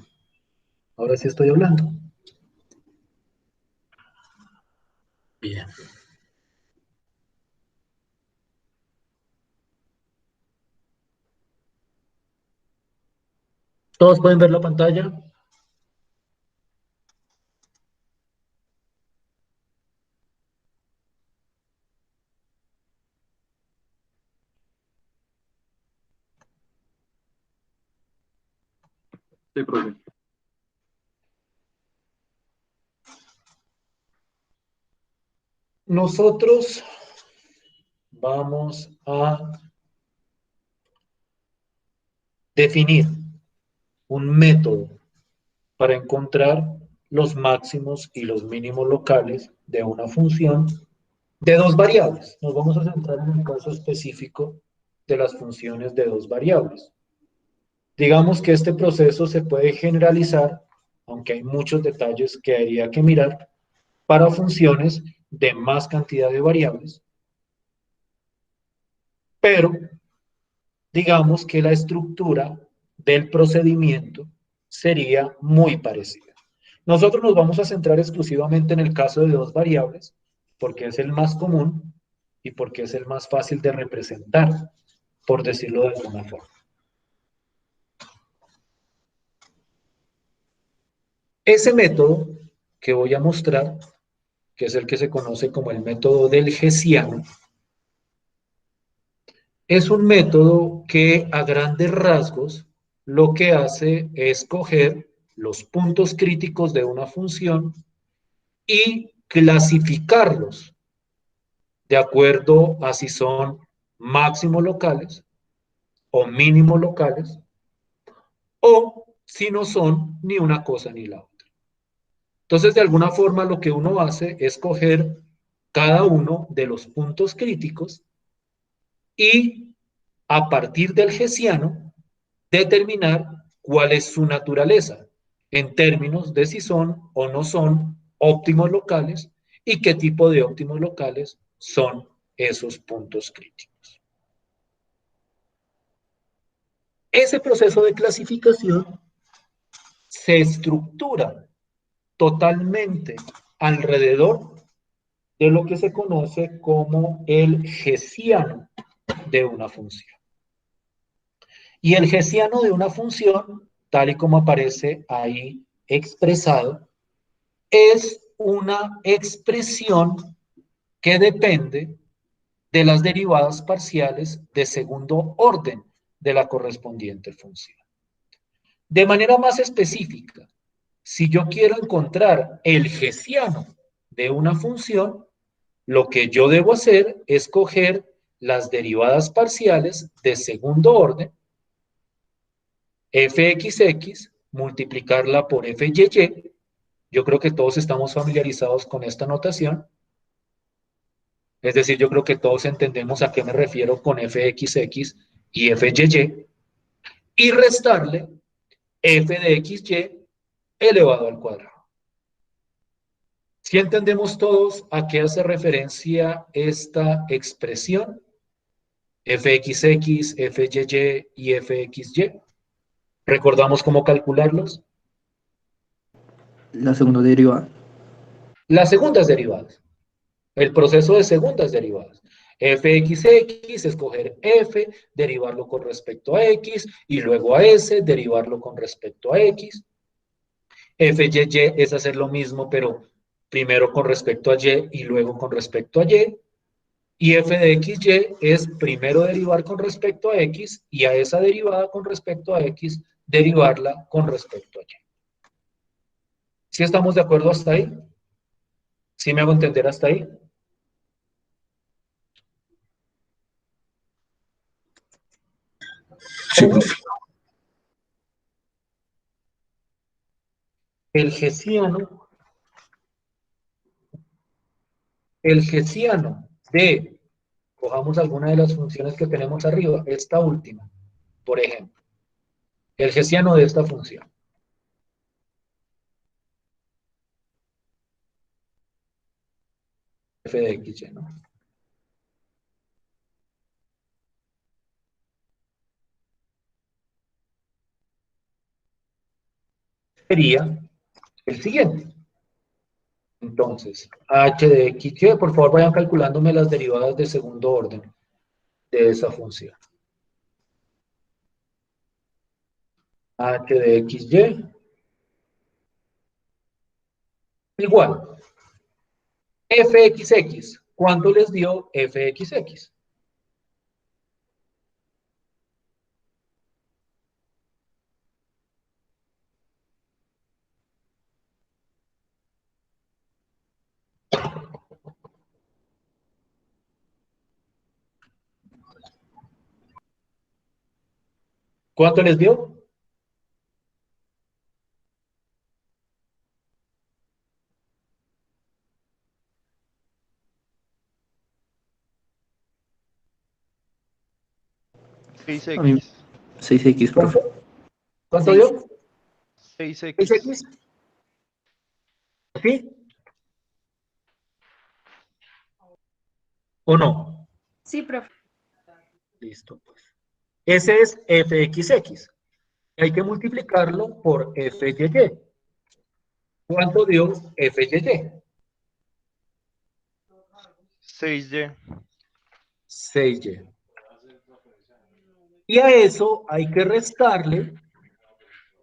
Ahora sí estoy hablando. Bien. ¿Todos pueden ver la pantalla? Sí, profe. Nosotros vamos a definir un método para encontrar los máximos y los mínimos locales de una función de dos variables. Nos vamos a centrar en el caso específico de las funciones de dos variables. Digamos que este proceso se puede generalizar, aunque hay muchos detalles que habría que mirar, para funciones de más cantidad de variables, pero digamos que la estructura del procedimiento sería muy parecida. Nosotros nos vamos a centrar exclusivamente en el caso de dos variables, porque es el más común y porque es el más fácil de representar, por decirlo de alguna forma. Ese método que voy a mostrar, que es el que se conoce como el método del Hessiano, es un método que a grandes rasgos lo que hace es coger los puntos críticos de una función y clasificarlos de acuerdo a si son máximos locales o mínimos locales o si no son ni una cosa ni la otra. Entonces, de alguna forma, lo que uno hace es coger cada uno de los puntos críticos y a partir del Hessiano determinar cuál es su naturaleza en términos de si son o no son óptimos locales y qué tipo de óptimos locales son esos puntos críticos. Ese proceso de clasificación se estructura totalmente alrededor de lo que se conoce como el Hessiano de una función. Y el Hessiano de una función, tal y como aparece ahí expresado, es una expresión que depende de las derivadas parciales de segundo orden de la correspondiente función. De manera más específica, si yo quiero encontrar el Hessiano de una función, lo que yo debo hacer es coger las derivadas parciales de segundo orden, fxx, multiplicarla por fyy. Yo creo que todos estamos familiarizados con esta notación. Es decir, yo creo que todos entendemos a qué me refiero con fxx y fyy. Y restarle f de xy elevado al cuadrado. Si entendemos todos a qué hace referencia esta expresión, fxx, fyy y fxy. ¿Recordamos cómo calcularlos? La segunda derivada. Las segundas derivadas. El proceso de segundas derivadas. Fxx, escoger f, derivarlo con respecto a x, y luego a s, derivarlo con respecto a x. Fyy es hacer lo mismo, pero primero con respecto a y y luego con respecto a y. Y f de xy es primero derivar con respecto a x y a esa derivada con respecto a x, derivarla con respecto a y. ¿Sí estamos de acuerdo hasta ahí? ¿Sí me hago entender hasta ahí? Sí, profe. El Hessiano, de, cojamos alguna de las funciones que tenemos arriba, esta última, por ejemplo, el Hessiano de esta función. F de xy, ¿no? sería el siguiente. Entonces, h de xy, por favor vayan calculándome las derivadas de segundo orden de esa función. H de xy igual fxx. ¿Cuánto les dio fxx? ¿Cuánto les dio? A mí 6x. 6x, profe. ¿Cuánto Seis. dio? 6x. 6x. ¿Sí? ¿O no? Sí, profe. Listo, pues. Ese es fxx. Hay que multiplicarlo por fyy. ¿Cuánto dio fyy? 6y. 6y. Y a eso hay que restarle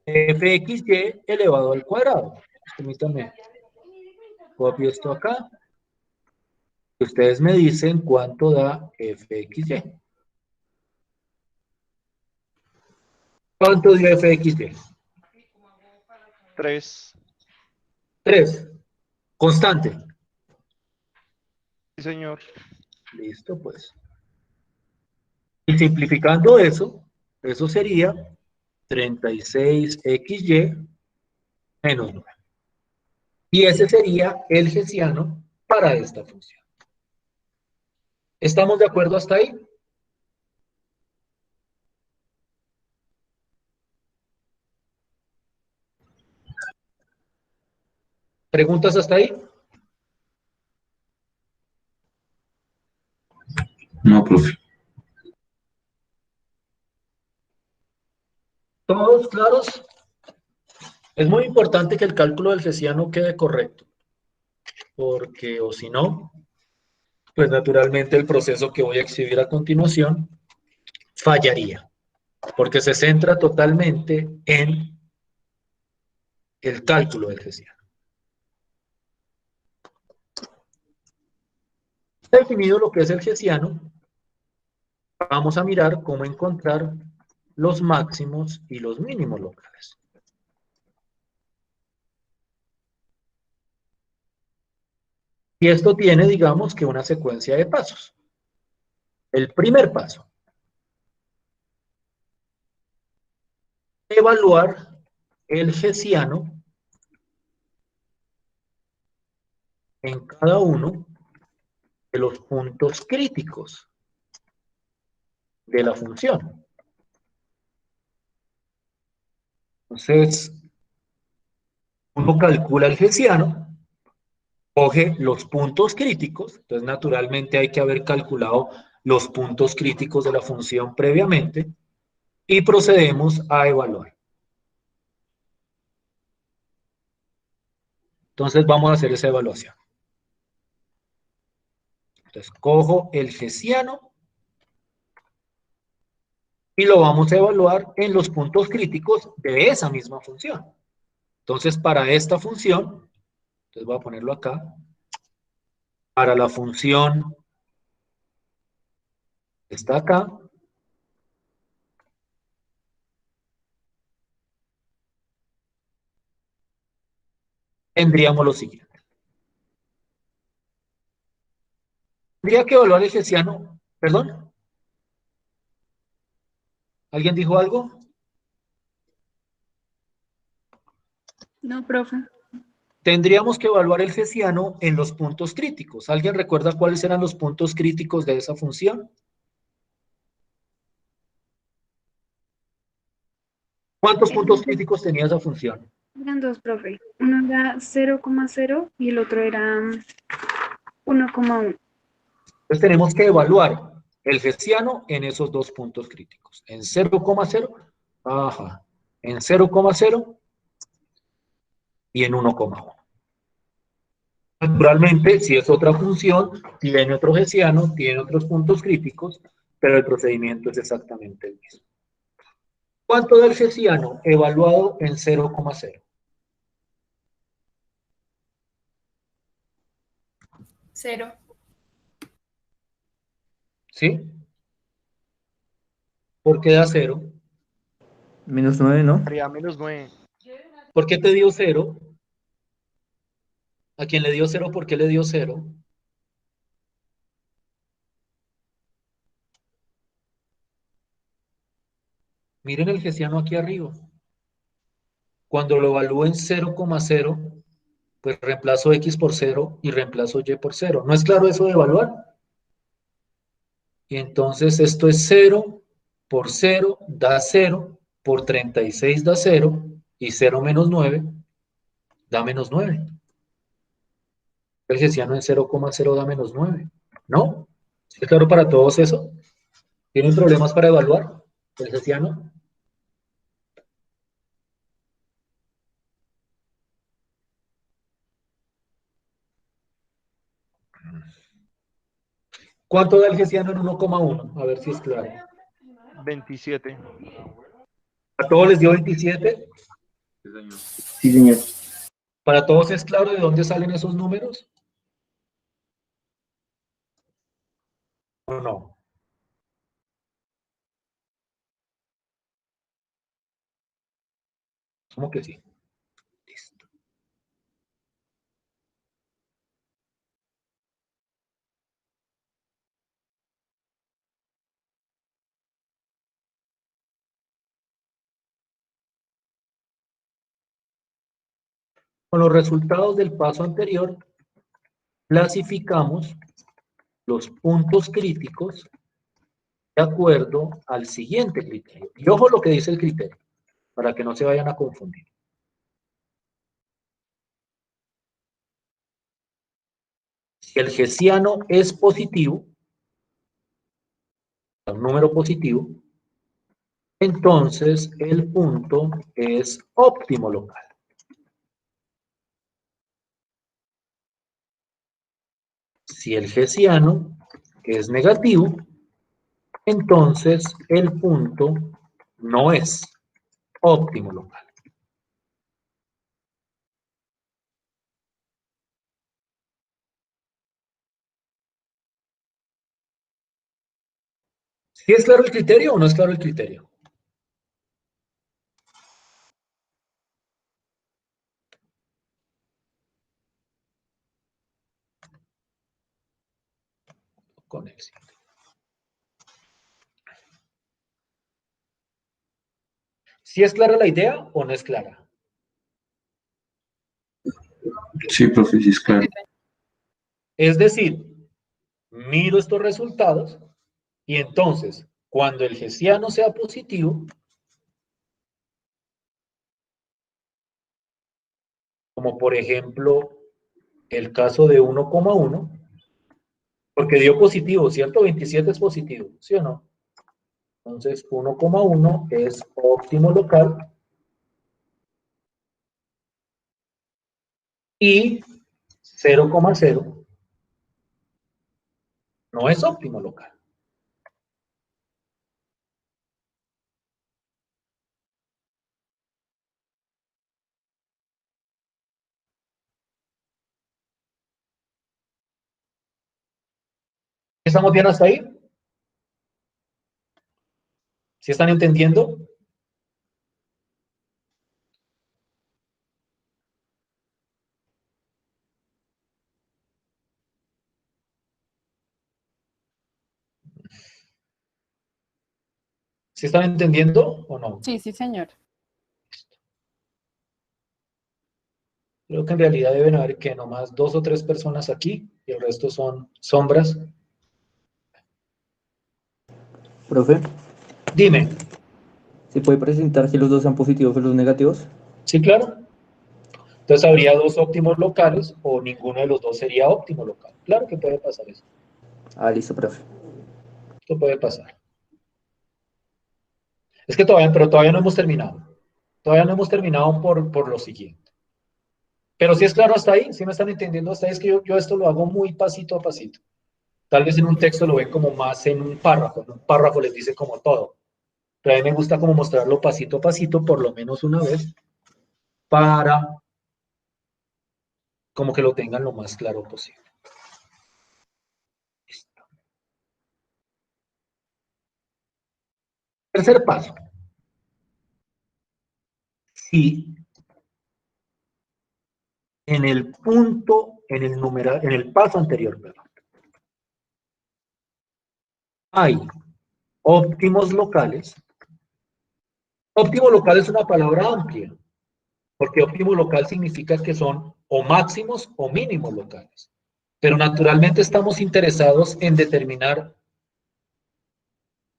fxy elevado al cuadrado. Permítanme. Copio esto acá. Y ustedes me dicen cuánto da fxy. ¿Cuánto dio fxy? 3. 3. Constante. Sí, señor. Listo, pues. Y simplificando eso, eso sería 36xy menos 9. Y ese sería el hessiano para esta función. ¿Estamos de acuerdo hasta ahí? ¿Preguntas hasta ahí? No, profe. ¿Todos claros? Es muy importante que el cálculo del hessiano quede correcto, porque o si no, pues naturalmente el proceso que voy a exhibir a continuación fallaría, porque se centra totalmente en el cálculo del hessiano. Definido lo que es el hessiano, vamos a mirar cómo encontrar los máximos y los mínimos locales. Y esto tiene, digamos, que una secuencia de pasos. El primer paso, evaluar el hessiano en cada uno de los puntos críticos de la función. Entonces, uno calcula el hessiano, coge los puntos críticos, entonces naturalmente hay que haber calculado los puntos críticos de la función previamente, y procedemos a evaluar. Entonces vamos a hacer esa evaluación. Entonces cojo el hessiano y lo vamos a evaluar en los puntos críticos de esa misma función. Entonces para esta función, entonces voy a ponerlo acá, para la función que está acá, tendríamos lo siguiente. Tendría que evaluar el hessiano, ¿perdón? ¿Alguien dijo algo? No, profe. Tendríamos que evaluar el hessiano en los puntos críticos. ¿Alguien recuerda cuáles eran los puntos críticos de esa función? ¿Cuántos puntos críticos tenía esa función? Eran dos, profe. Uno era 0,0 y el otro era 1,1. Entonces tenemos que evaluar el hessiano en esos dos puntos críticos. En 0,0, ajá, en 0,0 y en 1,1. Naturalmente, si es otra función, tiene otro hessiano, tiene otros puntos críticos, pero el procedimiento es exactamente el mismo. ¿Cuánto da el hessiano evaluado en 0,0? 0. ¿Sí? ¿Por qué da 0? -9, ¿no? Haría -9. ¿Por qué te dio 0? ¿A quien le dio 0, por qué le dio 0? Miren el hessiano aquí arriba. Cuando lo evalúo en 0,0, pues reemplazo x por 0 y reemplazo y por 0. ¿No es claro eso de evaluar? Y entonces esto es 0 por 0 da 0, por 36 da 0, y 0 menos 9 da menos 9. El hessiano en 0,0 da menos 9. ¿No? ¿Es claro para todos eso? ¿Tienen problemas para evaluar el hessiano? ¿Cuánto da el hessiano en 1,1? A ver si es claro. 27. ¿A todos les dio 27? Sí, señor. ¿Para todos es claro de dónde salen esos números? ¿O no? ¿Cómo que sí? Listo. Con los resultados del paso anterior, clasificamos los puntos críticos de acuerdo al siguiente criterio. Y ojo lo que dice el criterio, para que no se vayan a confundir. Si el hessiano es positivo, un número positivo, entonces el punto es óptimo local. Si el hessiano es negativo, entonces el punto no es óptimo local. ¿Sí es claro el criterio o no es claro el criterio? Con éxito. ¿Sí es clara la idea o no es clara? Sí, profe, sí es claro. Es decir, miro estos resultados y entonces, cuando el hessiano sea positivo, como por ejemplo el caso de 1,1, porque dio positivo, ¿cierto? 27 es positivo, ¿sí o no? Entonces 1,1 es óptimo local y 0,0 no es óptimo local. ¿Estamos bien hasta ahí? ¿Sí están entendiendo? ¿Sí están entendiendo o no? Sí, sí, señor. Creo que en realidad deben haber que nomás 2 o 3 personas aquí y el resto son sombras. Profe, Dime. ¿se puede presentar si los dos sean positivos o los negativos? ¿Sí, claro? Entonces habría 2 óptimos locales o ninguno de los dos sería óptimo local. Claro que puede pasar eso. Ah, listo, profe. Esto puede pasar. Es que todavía, pero todavía no hemos terminado. Todavía no hemos terminado por lo siguiente. Pero si es claro hasta ahí, si me están entendiendo hasta ahí, es que yo esto lo hago muy pasito a pasito. Tal vez en un texto lo ven como más en un párrafo. En un párrafo les dice como todo. Pero a mí me gusta como mostrarlo pasito a pasito, por lo menos una vez, para como que lo tengan lo más claro posible. Listo. Tercer paso. Si en el punto, en el numeral, en el paso anterior, perdón, hay óptimos locales. Óptimo local es una palabra amplia, porque óptimo local significa que son o máximos o mínimos locales. Pero naturalmente estamos interesados en determinar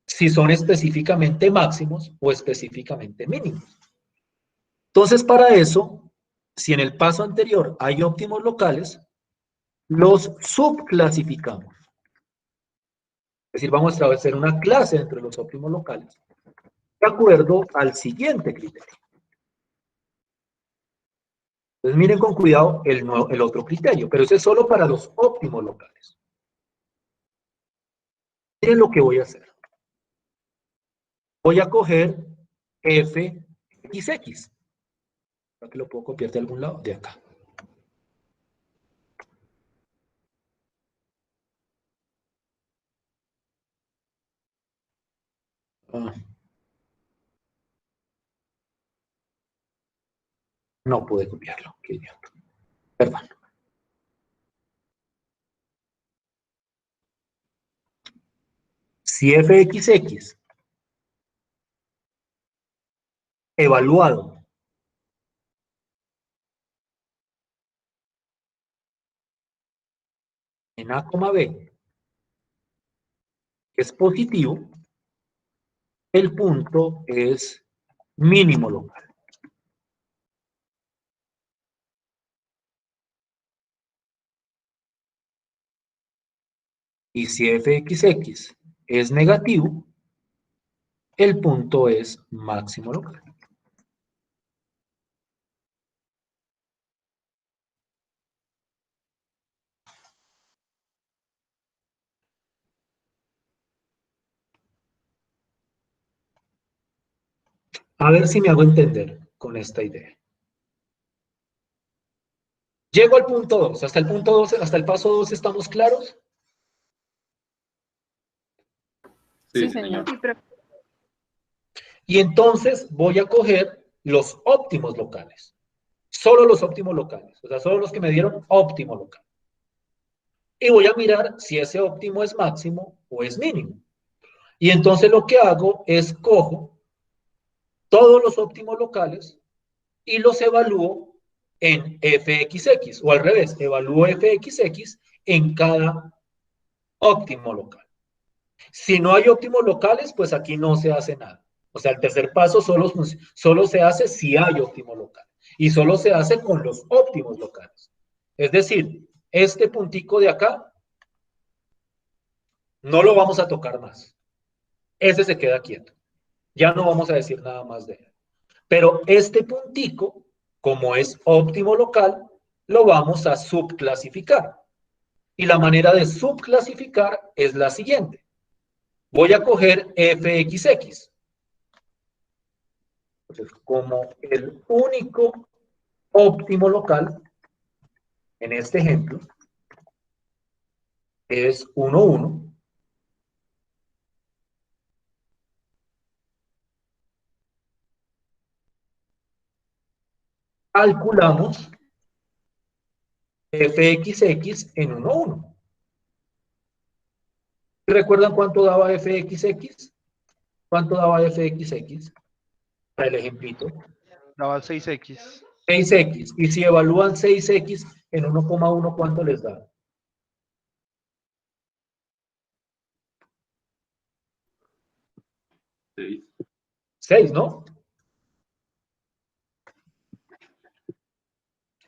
si son específicamente máximos o específicamente mínimos. Entonces, para eso, si en el paso anterior hay óptimos locales, los subclasificamos. Es decir, vamos a establecer una clase entre los óptimos locales de acuerdo al siguiente criterio. Entonces, miren con cuidado el otro criterio, pero ese es solo para los óptimos locales. Miren lo que voy a hacer. Voy a coger fxx. Para que lo puedo copiar de algún lado, de acá. No pude copiarlo, qué idiota. Perdón. Si fxx evaluado en A, B es positivo, el punto es mínimo local. Y si fxx es negativo, el punto es máximo local. A ver si me hago entender con esta idea. Llego al punto 2. Hasta el punto 2, hasta el paso 2, ¿estamos claros? Sí, señor. Sí, profe. Y entonces voy a coger los óptimos locales. Solo los óptimos locales. O sea, solo los que me dieron óptimo local. Y voy a mirar si ese óptimo es máximo o es mínimo. Y entonces lo que hago es cojo todos los óptimos locales y los evalúo en fxx, o al revés, evalúo fxx en cada óptimo local. Si no hay óptimos locales, pues aquí no se hace nada. O sea, el tercer paso solo se hace si hay óptimo local. Y solo se hace con los óptimos locales. Es decir, este puntico de acá no lo vamos a tocar más. Ese se queda quieto. Ya no vamos a decir nada más de él. Pero este puntico, como es óptimo local, lo vamos a subclasificar. Y la manera de subclasificar es la siguiente. Voy a coger fxx. Entonces, como el único óptimo local, en este ejemplo, es 1, 1. Calculamos fxx en 1, 1. ¿Recuerdan cuánto daba fxx? ¿Cuánto daba fxx? Para el ejemplito. Daba 6x. 6x. Y si evalúan 6x en 1,1, ¿cuánto les da? 6. 6, ¿no?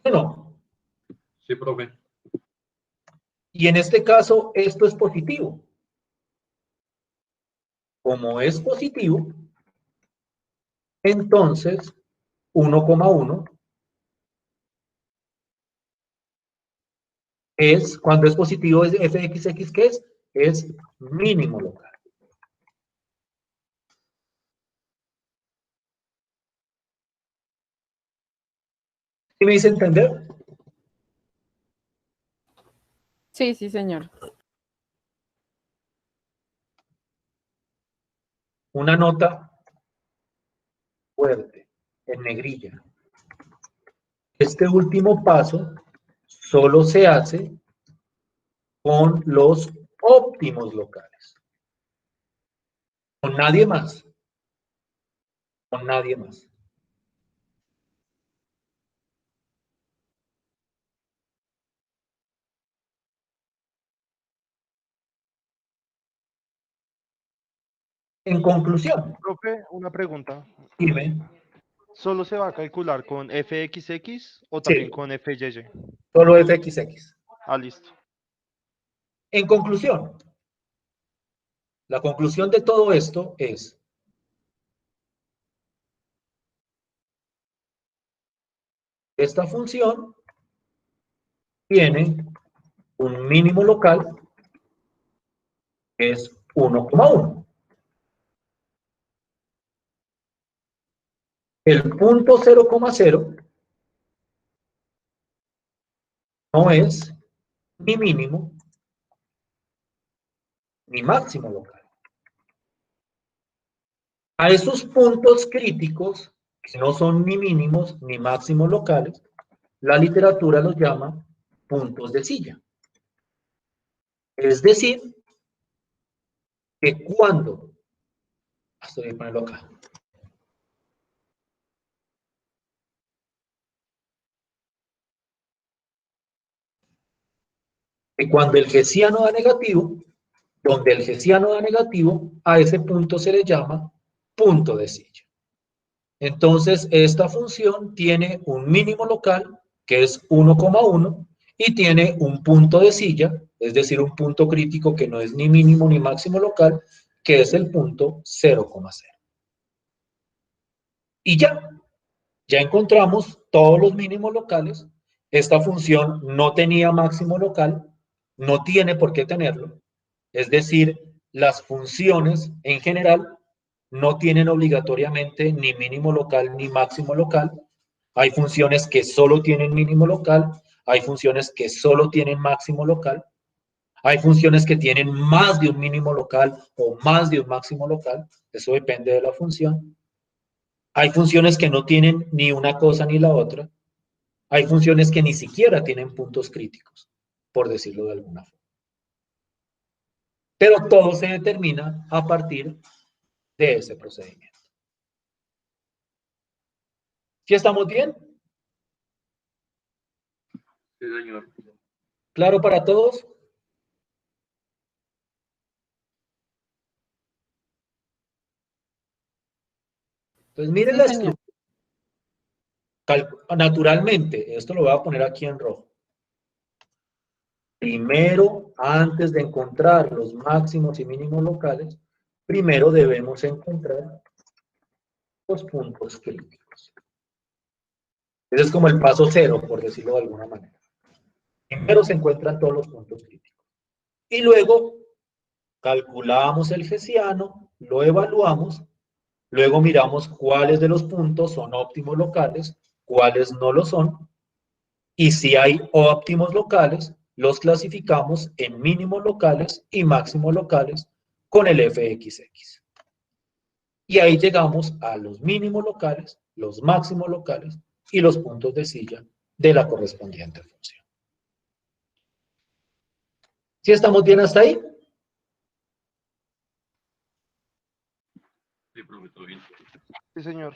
¿O no? Sí, profe. Y en este caso, esto es positivo. Como es positivo, entonces 1,1 es, cuando es positivo, es fxx, ¿qué es? Es mínimo local. ¿Sí me hice entender? Sí, sí, señor. Una nota fuerte, en negrilla. Este último paso solo se hace con los óptimos locales. Con nadie más. Con nadie más. En conclusión, Profe, una pregunta. dime, ¿Solo se va a calcular con fxx o también sí, con fyy? solo fxx. Ah, listo. En conclusión, la conclusión de todo esto es, esta función tiene un mínimo local que es 1,1. El punto 0,0 no es ni mínimo ni máximo local. A esos puntos críticos, que no son ni mínimos ni máximos locales, la literatura los llama puntos de silla. Es decir, que cuando, estoy a ponerlo acá, que cuando el hessiano da negativo, donde el hessiano da negativo, a ese punto se le llama punto de silla. Entonces, esta función tiene un mínimo local, que es 1,1, y tiene un punto de silla, es decir, un punto crítico que no es ni mínimo ni máximo local, que es el punto 0,0. Y ya encontramos todos los mínimos locales. Esta función no tenía máximo local, no tiene por qué tenerlo. Es decir, las funciones en general no tienen obligatoriamente ni mínimo local ni máximo local. Hay funciones que solo tienen mínimo local, hay funciones que solo tienen máximo local, hay funciones que tienen más de un mínimo local o más de un máximo local, eso depende de la función. Hay funciones que no tienen ni una cosa ni la otra. Hay funciones que ni siquiera tienen puntos críticos, por decirlo de alguna forma. Pero todo se determina a partir de ese procedimiento. ¿Sí estamos bien? Sí, señor. ¿Claro para todos? Entonces miren Sí, la señor. estructura. Naturalmente, esto lo voy a poner aquí en rojo. Primero, antes de encontrar los máximos y mínimos locales, primero debemos encontrar los puntos críticos. Ese es como el paso cero, por decirlo de alguna manera. Primero se encuentran todos los puntos críticos. Y luego calculamos el hessiano, lo evaluamos, luego miramos cuáles de los puntos son óptimos locales, cuáles no lo son, y si hay óptimos locales, los clasificamos en mínimos locales y máximos locales con el fxx. Y ahí llegamos a los mínimos locales, los máximos locales y los puntos de silla de la correspondiente función. ¿Sí estamos bien hasta ahí? Sí, profe, todo bien. Sí, señor.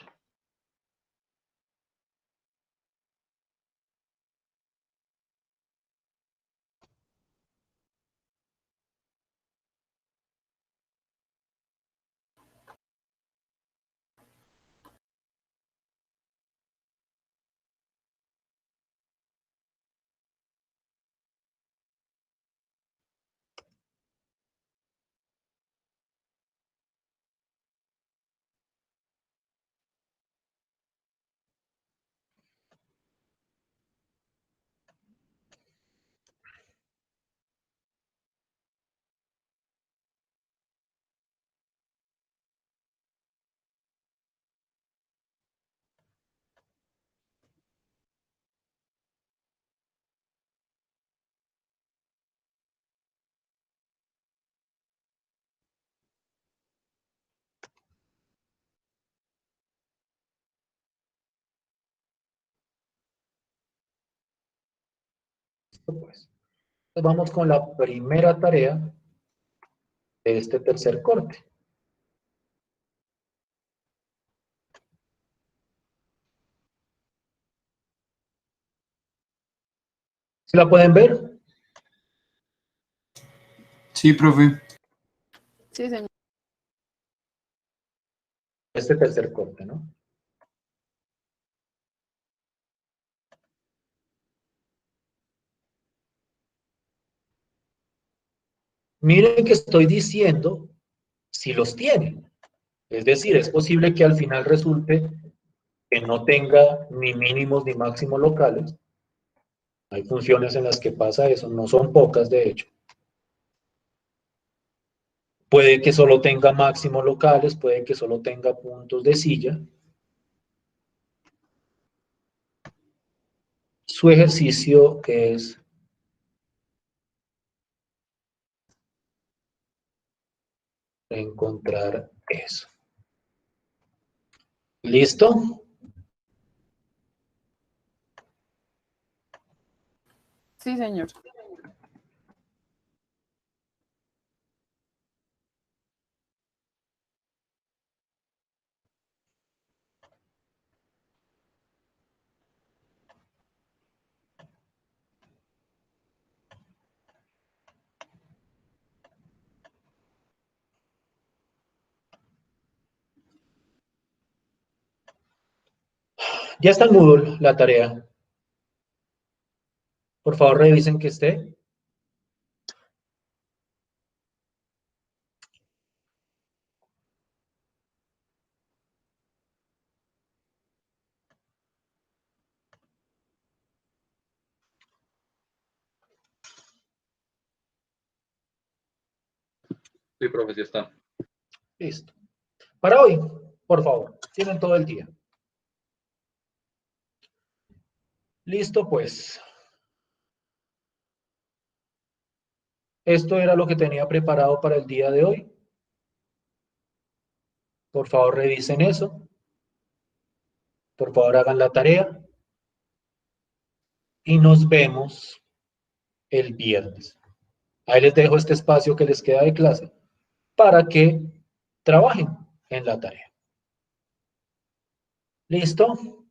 Pues, entonces vamos con la primera tarea de este tercer corte. ¿Sí la pueden ver? Sí, profe. Sí, señor. Este tercer corte, ¿no? Miren que estoy diciendo si los tienen. Es decir, es posible que al final resulte que no tenga ni mínimos ni máximos locales. Hay funciones en las que pasa eso, no son pocas de hecho. Puede que solo tenga máximos locales, puede que solo tenga puntos de silla. Su ejercicio es encontrar eso. ¿Listo? Sí, señor. Ya está en Moodle la tarea. Por favor, revisen que esté. Sí, profe, sí está. Listo. Para hoy, por favor, tienen todo el día. Listo, pues. Esto era lo que tenía preparado para el día de hoy. Por favor, revisen eso. Por favor, hagan la tarea. Y nos vemos el viernes. Ahí les dejo este espacio que les queda de clase para que trabajen en la tarea. ¿Listo?